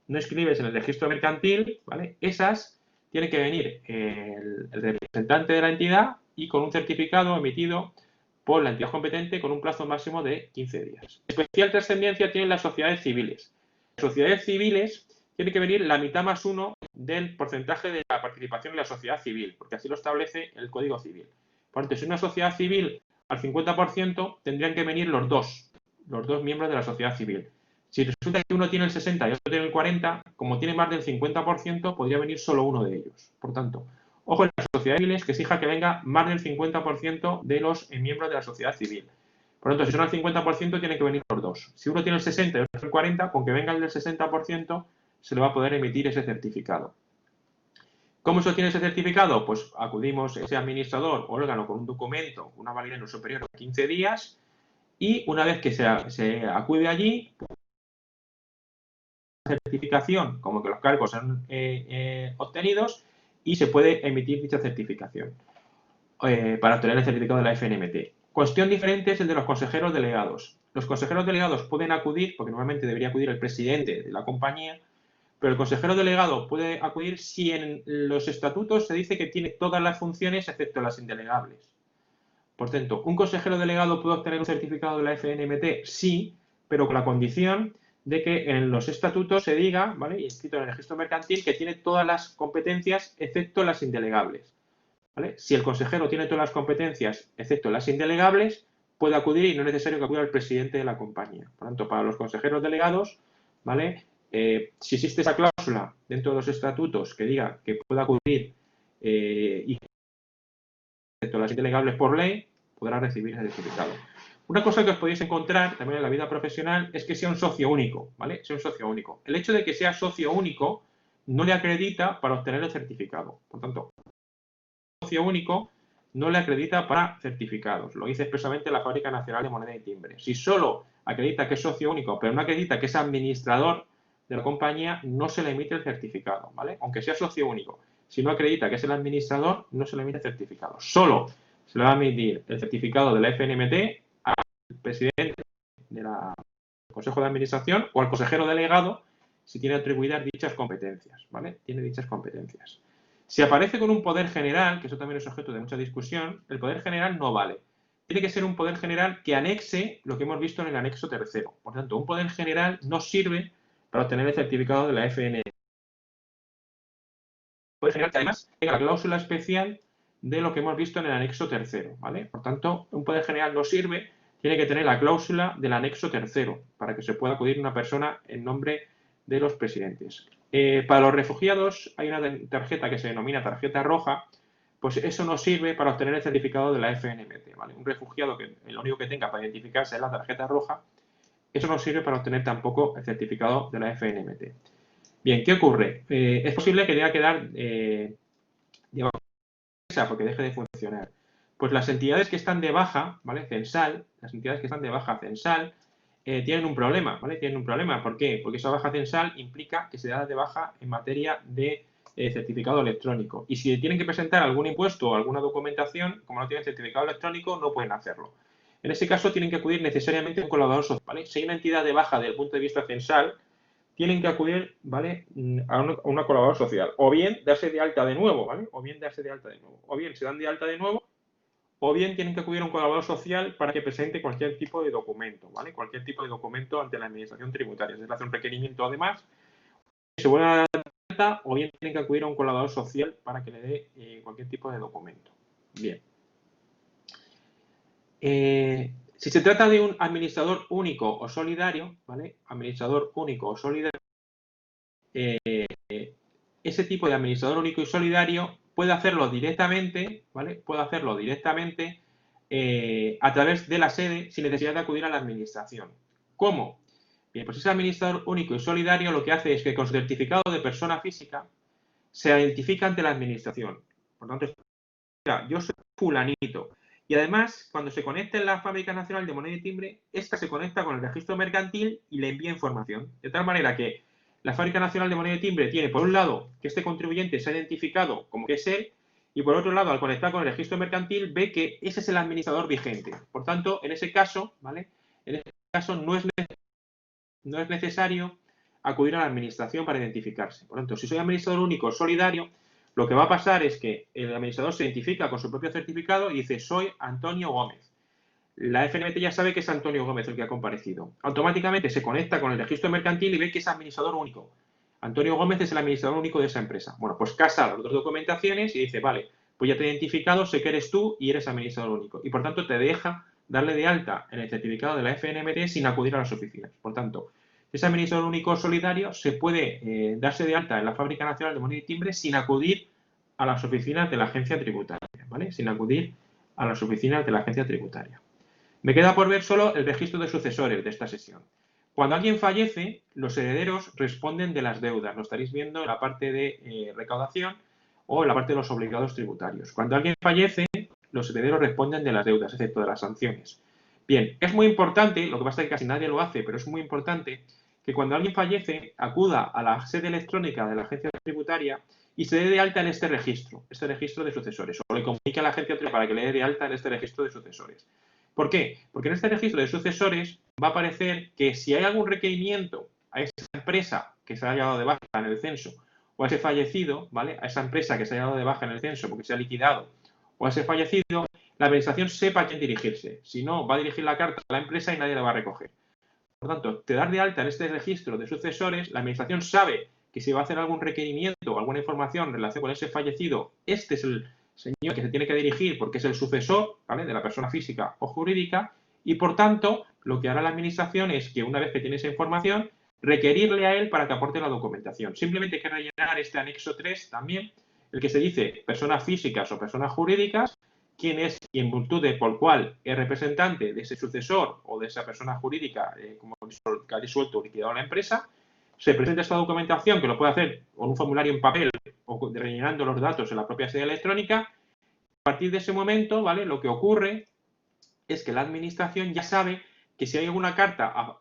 no inscribes en el registro mercantil, ¿vale? Esas tiene que venir el representante de la entidad y con un certificado emitido por la entidad competente con un plazo máximo de 15 días. Especial trascendencia tienen las sociedades civiles. Las sociedades civiles tiene que venir la mitad más 1 del porcentaje de la participación en la sociedad civil, porque así lo establece el Código Civil. Por tanto, si una sociedad civil al 50%, tendrían que venir los dos miembros de la sociedad civil. Si resulta que uno tiene el 60 y otro tiene el 40, como tiene más del 50%, podría venir solo uno de ellos. Por tanto, ojo en las sociedades civiles que exija que venga más del 50% de los miembros de la sociedad civil. Por tanto, si son al 50%, tienen que venir los dos. Si uno tiene el 60 y otro el 40, con que venga el del 60%, se le va a poder emitir ese certificado. ¿Cómo se obtiene ese certificado? Pues acudimos a ese administrador o órgano con un documento, una validez no superior a 15 días, y una vez que se acude allí, certificación, como que los cargos son obtenidos, y se puede emitir dicha certificación para obtener el certificado de la FNMT. Cuestión diferente es el de los consejeros delegados. Los consejeros delegados pueden acudir, porque normalmente debería acudir el presidente de la compañía, pero el consejero delegado puede acudir si en los estatutos se dice que tiene todas las funciones excepto las indelegables. Por tanto, ¿un consejero delegado puede obtener un certificado de la FNMT? Sí, pero con la condición de que en los estatutos se diga, ¿vale?, y inscrito en el registro mercantil, que tiene todas las competencias excepto las indelegables, ¿vale? Si el consejero tiene todas las competencias excepto las indelegables, puede acudir y no es necesario que acuda el presidente de la compañía. Por tanto, para los consejeros delegados, ¿vale?, si existe esa cláusula dentro de los estatutos que diga que puede acudir y excepto las indelegables por ley, podrá recibir el certificado. Una cosa que os podéis encontrar también en la vida profesional es que sea un socio único, ¿vale? Sea un socio único. El hecho de que sea socio único no le acredita para obtener el certificado. Por tanto, socio único no le acredita para certificados. Lo dice expresamente la Fábrica Nacional de Moneda y Timbre. Si solo acredita que es socio único, pero no acredita que es administrador de la compañía, no se le emite el certificado, ¿vale? Aunque sea socio único. Si no acredita que es el administrador, no se le emite el certificado. Solo se le va a emitir el certificado de la FNMT al presidente del Consejo de Administración o al consejero delegado si tiene atribuidas dichas competencias, ¿vale? Tiene dichas competencias. Si aparece con un poder general, que eso también es objeto de mucha discusión, el poder general no vale. Tiene que ser un poder general que anexe lo que hemos visto en el anexo tercero. Por tanto, un poder general no sirve para obtener el certificado de la FNMT. Poder general que además tenga la cláusula especial de lo que hemos visto en el anexo tercero, ¿vale? Por tanto, un poder general no sirve, tiene que tener la cláusula del anexo tercero para que se pueda acudir una persona en nombre de los presidentes. Para los refugiados hay una tarjeta que se denomina tarjeta roja, pues eso no sirve para obtener el certificado de la FNMT, ¿vale? Un refugiado que lo único que tenga para identificarse es la tarjeta roja, eso no sirve para obtener tampoco el certificado de la FNMT. Bien, ¿qué ocurre? Es posible que tenga que dar de baja porque deje de funcionar. Pues las entidades que están de baja, ¿vale? Censal, las entidades que están de baja censal, tienen un problema, ¿vale? Tienen un problema. ¿Por qué? Porque esa baja censal implica que se da de baja en materia de certificado electrónico. Y si tienen que presentar algún impuesto o alguna documentación, como no tienen certificado electrónico, no pueden hacerlo. En ese caso tienen que acudir necesariamente a un colaborador social, ¿vale? Si hay una entidad de baja desde el punto de vista censal, tienen que acudir, ¿vale?, a una colaboradora social. O bien darse de alta de nuevo, ¿vale? O bien darse de alta de nuevo. O bien se dan de alta de nuevo, o bien tienen que acudir a un colaborador social para que presente cualquier tipo de documento, ¿vale? Cualquier tipo de documento ante la administración tributaria. Se le hace un requerimiento además, se vuelve a dar de alta, o bien tienen que acudir a un colaborador social para que le dé cualquier tipo de documento. Bien. Si se trata de un administrador único o solidario, ¿vale? Administrador único o solidario, ese tipo de administrador único y solidario puede hacerlo directamente, ¿vale? Puede hacerlo directamente a través de la sede sin necesidad de acudir a la administración. ¿Cómo? Bien, pues ese administrador único y solidario lo que hace es que con su certificado de persona física se identifica ante la administración. Por tanto, yo soy fulanito. Y además, cuando se conecta en la Fábrica Nacional de Moneda y Timbre, esta se conecta con el registro mercantil y le envía información. De tal manera que la Fábrica Nacional de Moneda y Timbre tiene, por un lado, que este contribuyente se ha identificado como que es él, y por otro lado, al conectar con el registro mercantil, ve que ese es el administrador vigente. Por tanto, en ese caso, ¿vale? En ese caso no es necesario acudir a la administración para identificarse. Por tanto, si soy administrador único solidario, lo que va a pasar es que el administrador se identifica con su propio certificado y dice, soy Antonio Gómez. La FNMT ya sabe que es Antonio Gómez el que ha comparecido. Automáticamente se conecta con el registro mercantil y ve que es administrador único. Antonio Gómez es el administrador único de esa empresa. Bueno, pues casa las dos documentaciones y dice, vale, pues ya te he identificado, sé que eres tú y eres administrador único. Y por tanto te deja darle de alta en el certificado de la FNMT sin acudir a las oficinas. Por tanto, ese administrador único solidario se puede darse de alta en la Fábrica Nacional de Moneda y Timbre sin acudir a las oficinas de la agencia tributaria, ¿vale? Sin acudir a las oficinas de la agencia tributaria. Me queda por ver solo el registro de sucesores de esta sesión. Cuando alguien fallece, los herederos responden de las deudas. Lo estaréis viendo en la parte de recaudación o en la parte de los obligados tributarios. Cuando alguien fallece, los herederos responden de las deudas, excepto de las sanciones. Bien, es muy importante, lo que pasa es que casi nadie lo hace, pero es muy importante que cuando alguien fallece acuda a la sede electrónica de la agencia tributaria y se dé de alta en este registro de sucesores, o le comunique a la agencia tributaria para que le dé de alta en este registro de sucesores. ¿Por qué? Porque en este registro de sucesores va a aparecer que si hay algún requerimiento a esa empresa que se haya dado de baja en el censo o a ese fallecido, ¿vale? A esa empresa que se haya dado de baja en el censo porque se ha liquidado o a ese fallecido, la administración sepa a quién dirigirse. Si no, va a dirigir la carta a la empresa y nadie la va a recoger. Por tanto, te das de alta en este registro de sucesores, la administración sabe que si va a hacer algún requerimiento o alguna información en relación con ese fallecido, este es el señor que se tiene que dirigir porque es el sucesor, ¿vale?, de la persona física o jurídica, y por tanto, lo que hará la administración es que una vez que tiene esa información, requerirle a él para que aporte la documentación. Simplemente hay que rellenar este anexo 3 también, el que se dice personas físicas o personas jurídicas, quién es y en virtud de por cuál es representante de ese sucesor o de esa persona jurídica como que ha disuelto o liquidado la empresa. Se presenta esta documentación, que lo puede hacer con un formulario en papel o rellenando los datos en la propia sede electrónica. A partir de ese momento, ¿vale?, lo que ocurre es que la administración ya sabe que si hay alguna carta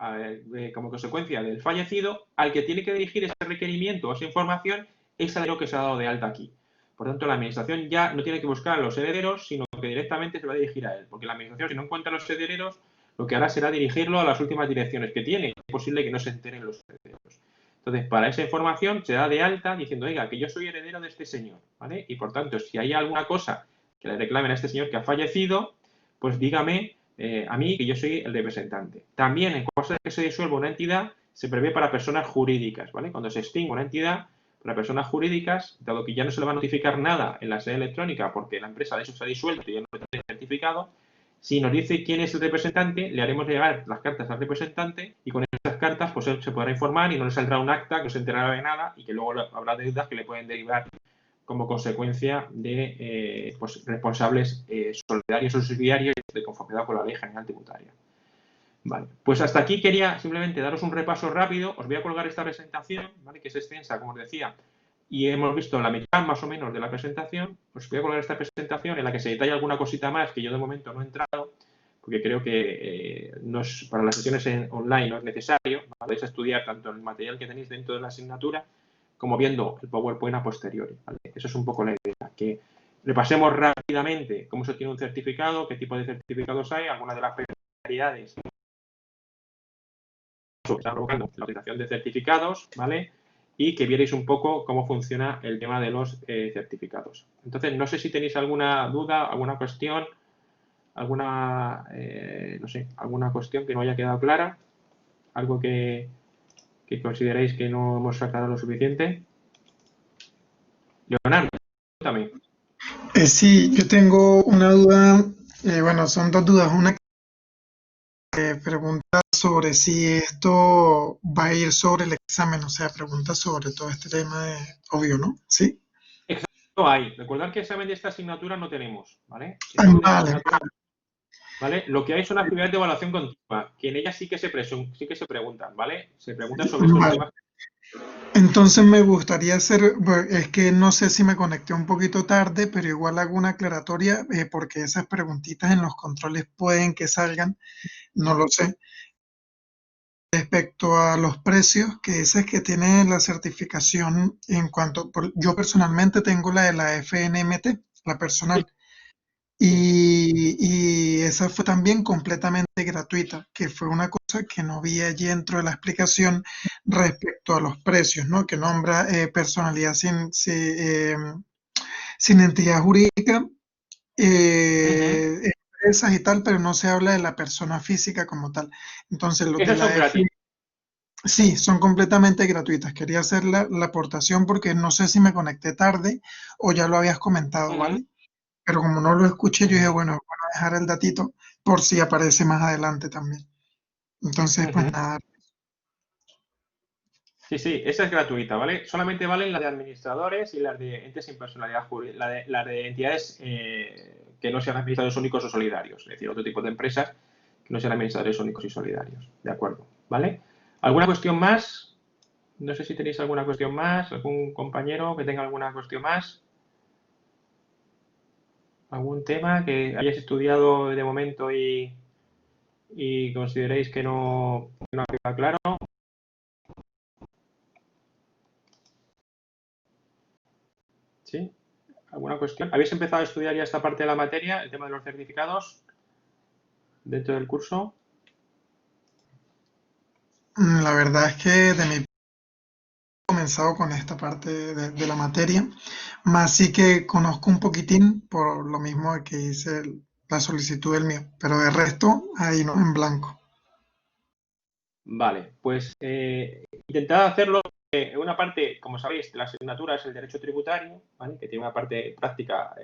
como consecuencia del fallecido, al que tiene que dirigir ese requerimiento o esa información es al que se ha dado de alta aquí. Por tanto, la administración ya no tiene que buscar a los herederos, sino que directamente se va a dirigir a él. Porque la administración, si no encuentra a los herederos, lo que hará será dirigirlo a las últimas direcciones que tiene. Es posible que no se enteren los herederos. Entonces, para esa información se da de alta diciendo, oiga, que yo soy heredero de este señor, ¿vale? Y por tanto, si hay alguna cosa que le reclamen a este señor que ha fallecido, pues dígame a mí que yo soy el representante. También, en caso de que se disuelva una entidad, se prevé para personas jurídicas, ¿vale? Cuando se extingue una entidad, para personas jurídicas, dado que ya no se le va a notificar nada en la sede electrónica porque la empresa de eso se ha disuelto y ya no está certificado, si nos dice quién es el representante, le haremos llegar las cartas al representante y con esas cartas pues él se podrá informar y no le saldrá un acta que no se enterará de nada y que luego habrá deudas que le pueden derivar como consecuencia de pues, responsables solidarios o subsidiarios de conformidad con la Ley General Tributaria. Vale, pues hasta aquí quería simplemente daros un repaso rápido. Os voy a colgar esta presentación, ¿vale?, que es extensa, como os decía, y hemos visto la mitad más o menos de la presentación. Os voy a colgar esta presentación en la que se detalla alguna cosita más que yo de momento no he entrado, porque creo que no es, para las sesiones online no es necesario. Podéis estudiar tanto el material que tenéis dentro de la asignatura como viendo el PowerPoint a posteriori, ¿vale? Eso es un poco la idea, que repasemos rápidamente cómo se tiene un certificado, qué tipo de certificados hay, algunas de las peculiaridades que están provocando la utilización de certificados, ¿vale? Y que vierais un poco cómo funciona el tema de los certificados. Entonces, no sé si tenéis alguna duda, alguna cuestión, no sé, alguna cuestión que no haya quedado clara, algo que consideréis que no hemos sacado lo suficiente. Leonardo, cuéntame. Sí, yo tengo una duda, bueno, son dos dudas. Una que pregunta sobre si esto va a ir sobre el examen, o sea, pregunta sobre todo este tema de, obvio, ¿no? ¿Sí? No hay. Recordad que examen de esta asignatura no tenemos, ¿vale? Ah, Examen de esta vale. asignatura, ¿vale? Lo que hay son actividades de evaluación continua, que en ellas sí que se preguntan, ¿vale? Se preguntan sobre estos Vale. temas. Entonces me gustaría hacer, es que no sé si me conecté un poquito tarde, pero igual hago una aclaratoria, porque esas preguntitas en los controles pueden que salgan, no lo sé. Respecto a los precios, que dices que tiene la certificación en cuanto, yo personalmente tengo la de la FNMT, la Sí, personal, sí. y esa fue también completamente gratuita, que fue una cosa que no vi allí dentro de la explicación respecto a los precios, ¿no? Que nombra personalidad sin entidad jurídica, Ujú. empresas y tal, pero no se habla de la persona física como tal. Entonces, los de Esas son la F gratis. sí, son completamente gratuitas. Quería hacer la aportación porque no sé si me conecté tarde o ya lo habías comentado, Ujú, ¿vale? Pero como no lo escuché, yo dije, ujú, bueno, voy a dejar el datito por si aparece más adelante también. Entonces, pues ujú. nada. Sí, sí, esa es gratuita, ¿vale? Solamente valen las de administradores y las de entes sin personalidad jurídica, las de entidades que no sean administradores únicos o solidarios, es decir, otro tipo de empresas que no sean administradores únicos y solidarios, ¿de acuerdo? ¿Vale? ¿Alguna cuestión más? No sé si tenéis alguna cuestión más, algún compañero que tenga alguna cuestión más, algún tema que hayáis estudiado de momento y consideréis que no queda claro. ¿Sí? ¿Alguna cuestión? ¿Habéis empezado a estudiar ya esta parte de la materia, el tema de los certificados, dentro del curso? La verdad es que de mi he comenzado con esta parte de la materia, más sí que conozco un poquitín por lo mismo de que hice la solicitud del mío, pero de resto, ahí no, en blanco. Vale, pues intentad hacerlo. Una parte, como sabéis, de la asignatura es el derecho tributario, ¿vale? Que tiene una parte práctica,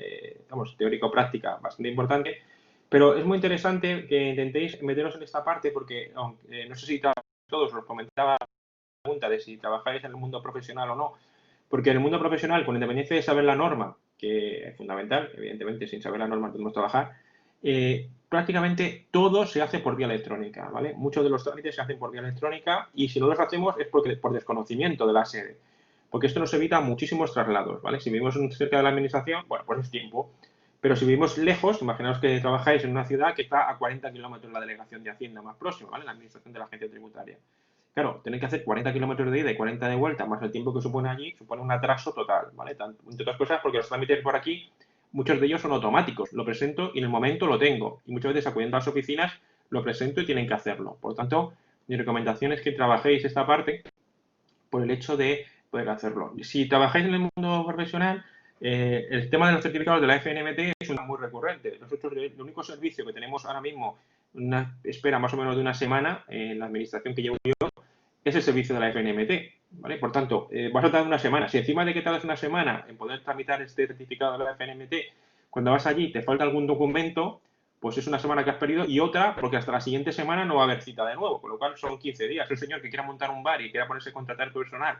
vamos, teórico-práctica bastante importante, pero es muy interesante que intentéis meteros en esta parte porque, aunque, no sé si todos os comentaba la pregunta de si trabajáis en el mundo profesional o no, porque en el mundo profesional, con independencia de saber la norma, que es fundamental, evidentemente sin saber la norma no podemos trabajar, prácticamente todo se hace por vía electrónica, ¿vale? Muchos de los trámites se hacen por vía electrónica y si no los hacemos es porque, por desconocimiento de la sede, porque esto nos evita muchísimos traslados, ¿vale? Si vivimos cerca de la administración, bueno, pues es tiempo, pero si vivimos lejos, imaginaos que trabajáis en una ciudad que está a 40 kilómetros la delegación de Hacienda más próxima, ¿vale? La administración de la agencia tributaria. Claro, tener que hacer 40 kilómetros de ida y 40 de vuelta, más el tiempo que supone allí, supone un atraso total, ¿vale? Entre otras cosas, porque los trámites por aquí, muchos de ellos son automáticos. Lo presento y en el momento lo tengo. Y muchas veces acudiendo a las oficinas, lo presento y tienen que hacerlo. Por lo tanto, mi recomendación es que trabajéis esta parte por el hecho de poder hacerlo. Si trabajáis en el mundo profesional, el tema de los certificados de la FNMT es una muy recurrente. Nosotros, el único servicio que tenemos ahora mismo, una espera más o menos de una semana en la administración que llevo yo, es el servicio de la FNMT. ¿Vale? Por tanto, vas a tardar una semana. Si encima de que tardas una semana en poder tramitar este certificado de la FNMT, cuando vas allí te falta algún documento, pues es una semana que has perdido y otra porque hasta la siguiente semana no va a haber cita de nuevo, con lo cual son 15 días. El señor que quiera montar un bar y quiera ponerse a contratar personal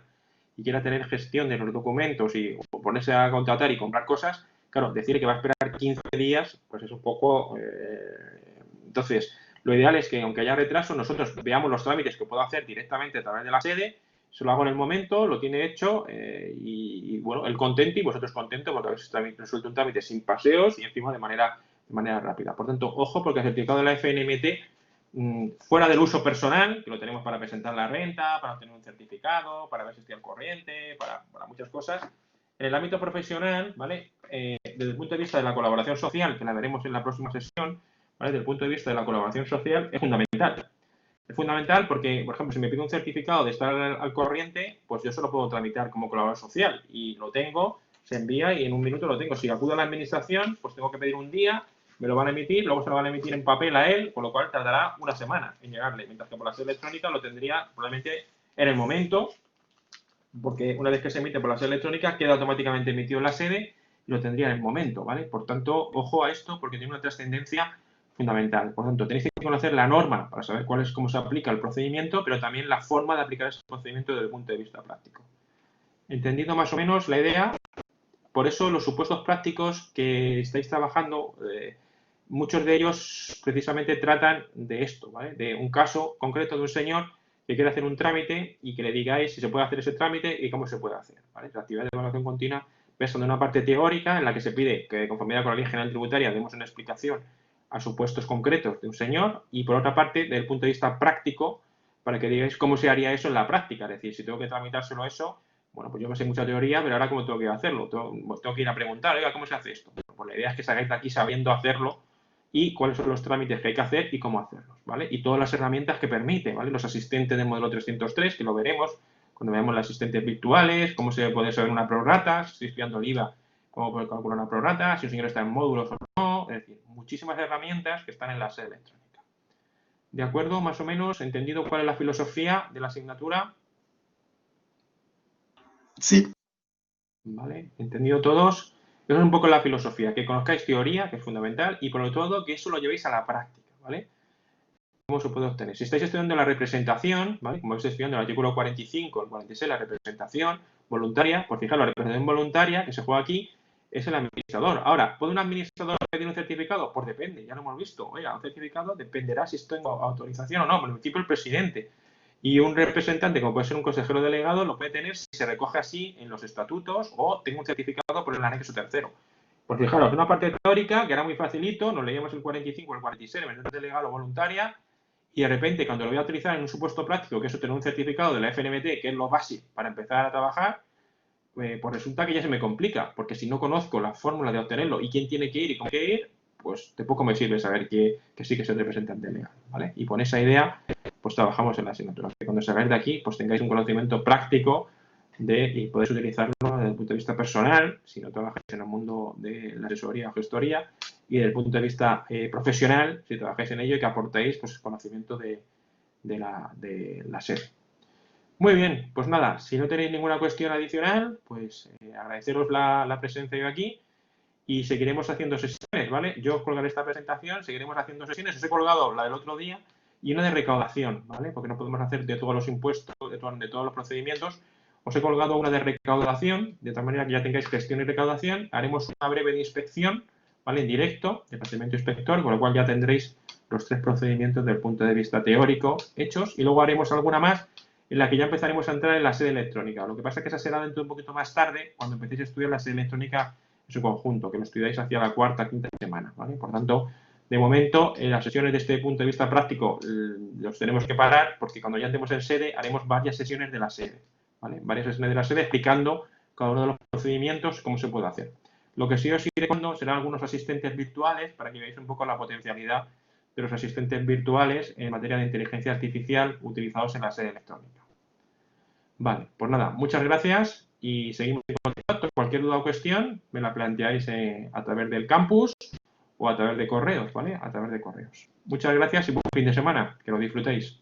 y quiera tener gestión de los documentos y o ponerse a contratar y comprar cosas, claro, decir que va a esperar 15 días, pues es un poco... Entonces, lo ideal es que, aunque haya retraso, nosotros veamos los trámites que puedo hacer directamente a través de la sede Se lo hago en el momento, lo tiene hecho y, bueno, él contento y vosotros contentos porque habéis resuelto un trámite sin paseos y encima de manera rápida. Por tanto, ojo, porque el certificado de la FNMT, fuera del uso personal, que lo tenemos para presentar la renta, para obtener un certificado, para ver si estoy al corriente, para muchas cosas, en el ámbito profesional, ¿vale? Desde el punto de vista de la colaboración social, que la veremos en la próxima sesión, ¿vale? Desde el punto de vista de la colaboración social es fundamental. Es fundamental porque, por ejemplo, si me pide un certificado de estar al corriente, pues yo solo puedo tramitar como colaborador social y lo tengo, se envía y en un minuto lo tengo. Si acudo a la administración, pues tengo que pedir un día, me lo van a emitir, luego se lo van a emitir en papel a él, con lo cual tardará una semana en llegarle, mientras que por la sede electrónica lo tendría probablemente en el momento, porque una vez que se emite por la sede electrónica queda automáticamente emitido en la sede y lo tendría en el momento, ¿vale? Por tanto, ojo a esto porque tiene una trascendencia fundamental. Por tanto, tenéis que conocer la norma para saber cómo se aplica el procedimiento, pero también la forma de aplicar ese procedimiento desde el punto de vista práctico. Entendiendo más o menos la idea, por eso los supuestos prácticos que estáis trabajando, muchos de ellos precisamente tratan de esto, ¿vale? De un caso concreto de un señor que quiere hacer un trámite y que le digáis si se puede hacer ese trámite y cómo se puede hacer, ¿vale? La actividad de evaluación continua versa de una parte teórica en la que se pide que, de conformidad con la Ley General Tributaria, demos una explicación a supuestos concretos de un señor y, por otra parte, desde el punto de vista práctico, para que digáis cómo se haría eso en la práctica. Es decir, si tengo que tramitárselo eso, bueno, pues yo me sé mucha teoría, pero ahora cómo tengo que hacerlo. Tengo que ir a preguntar, oiga, ¿cómo se hace esto? Pues la idea es que salgáis de aquí sabiendo hacerlo y cuáles son los trámites que hay que hacer y cómo hacerlos, ¿vale? Y todas las herramientas que permite, ¿vale? Los asistentes del modelo 303, que lo veremos cuando veamos los asistentes virtuales, cómo se puede saber una prorrata, si estoy estudiando el IVA, cómo puedo calcular una prorrata, si un señor está en módulos o no, es decir, muchísimas herramientas que están en la sede electrónica. ¿De acuerdo? Más o menos, ¿entendido cuál es la filosofía de la asignatura? Sí. ¿Vale? ¿Entendido todos? Eso es un poco la filosofía, que conozcáis teoría, que es fundamental, y por lo todo que eso lo llevéis a la práctica, ¿vale? ¿Cómo se puede obtener? Si estáis estudiando la representación, ¿vale? Como estáis estudiando el artículo 45, el 46, la representación voluntaria, pues fijaros, la representación voluntaria que se juega aquí es el administrador. Ahora, ¿puede un administrador pedir un certificado? Pues depende, ya lo hemos visto. Oiga, un certificado dependerá si tengo autorización o no. En principio el presidente. Y un representante, como puede ser un consejero delegado, lo puede tener si se recoge así en los estatutos o tengo un certificado por el anexo tercero. Pues fijaros, una parte teórica que era muy facilito, nos leíamos el 45 o el 46, el delegado voluntaria, y de repente cuando lo voy a utilizar en un supuesto práctico, que es tener un certificado de la FNMT, que es lo básico para empezar a trabajar, pues resulta que ya se me complica, porque si no conozco la fórmula de obtenerlo y quién tiene que ir y cómo tiene que ir, pues de poco me sirve saber que sí que es el representante legal, ¿vale? Y con esa idea, pues trabajamos en la asignatura. Que cuando salgáis de aquí, pues tengáis un conocimiento práctico y podéis utilizarlo desde el punto de vista personal, si no trabajáis en el mundo de la asesoría o gestoría, y desde el punto de vista profesional, si trabajáis en ello y que aportéis pues, conocimiento de la SED. Muy bien, pues nada, si no tenéis ninguna cuestión adicional, pues agradeceros la presencia de aquí y seguiremos haciendo sesiones, ¿vale? Yo os colgaré esta presentación, seguiremos haciendo sesiones. Os he colgado la del otro día y una de recaudación, ¿vale? Porque no podemos hacer de todos los impuestos, de todos los procedimientos. Os he colgado una de recaudación, de tal manera que ya tengáis gestión y recaudación. Haremos una breve de inspección, ¿vale? En directo, de procedimiento inspector, con lo cual ya tendréis los 3 procedimientos desde el punto de vista teórico hechos y luego haremos alguna más en la que ya empezaremos a entrar en la sede electrónica. Lo que pasa es que esa será dentro de un poquito más tarde, cuando empecéis a estudiar la sede electrónica en su conjunto, que lo estudiáis hacia la 4ª, 5ª semana, ¿vale? Por tanto, de momento, en las sesiones de este punto de vista práctico los tenemos que parar, porque cuando ya estemos en sede, haremos varias sesiones de la sede, ¿vale? Varias sesiones de la sede explicando cada uno de los procedimientos, cómo se puede hacer. Lo que sí os iré dando serán algunos asistentes virtuales, para que veáis un poco la potencialidad de los asistentes virtuales en materia de inteligencia artificial utilizados en la sede electrónica. Vale, pues nada, muchas gracias y seguimos en contacto. Cualquier duda o cuestión me la planteáis a través del campus o a través de correos, ¿vale? A través de correos. Muchas gracias y buen fin de semana. Que lo disfrutéis.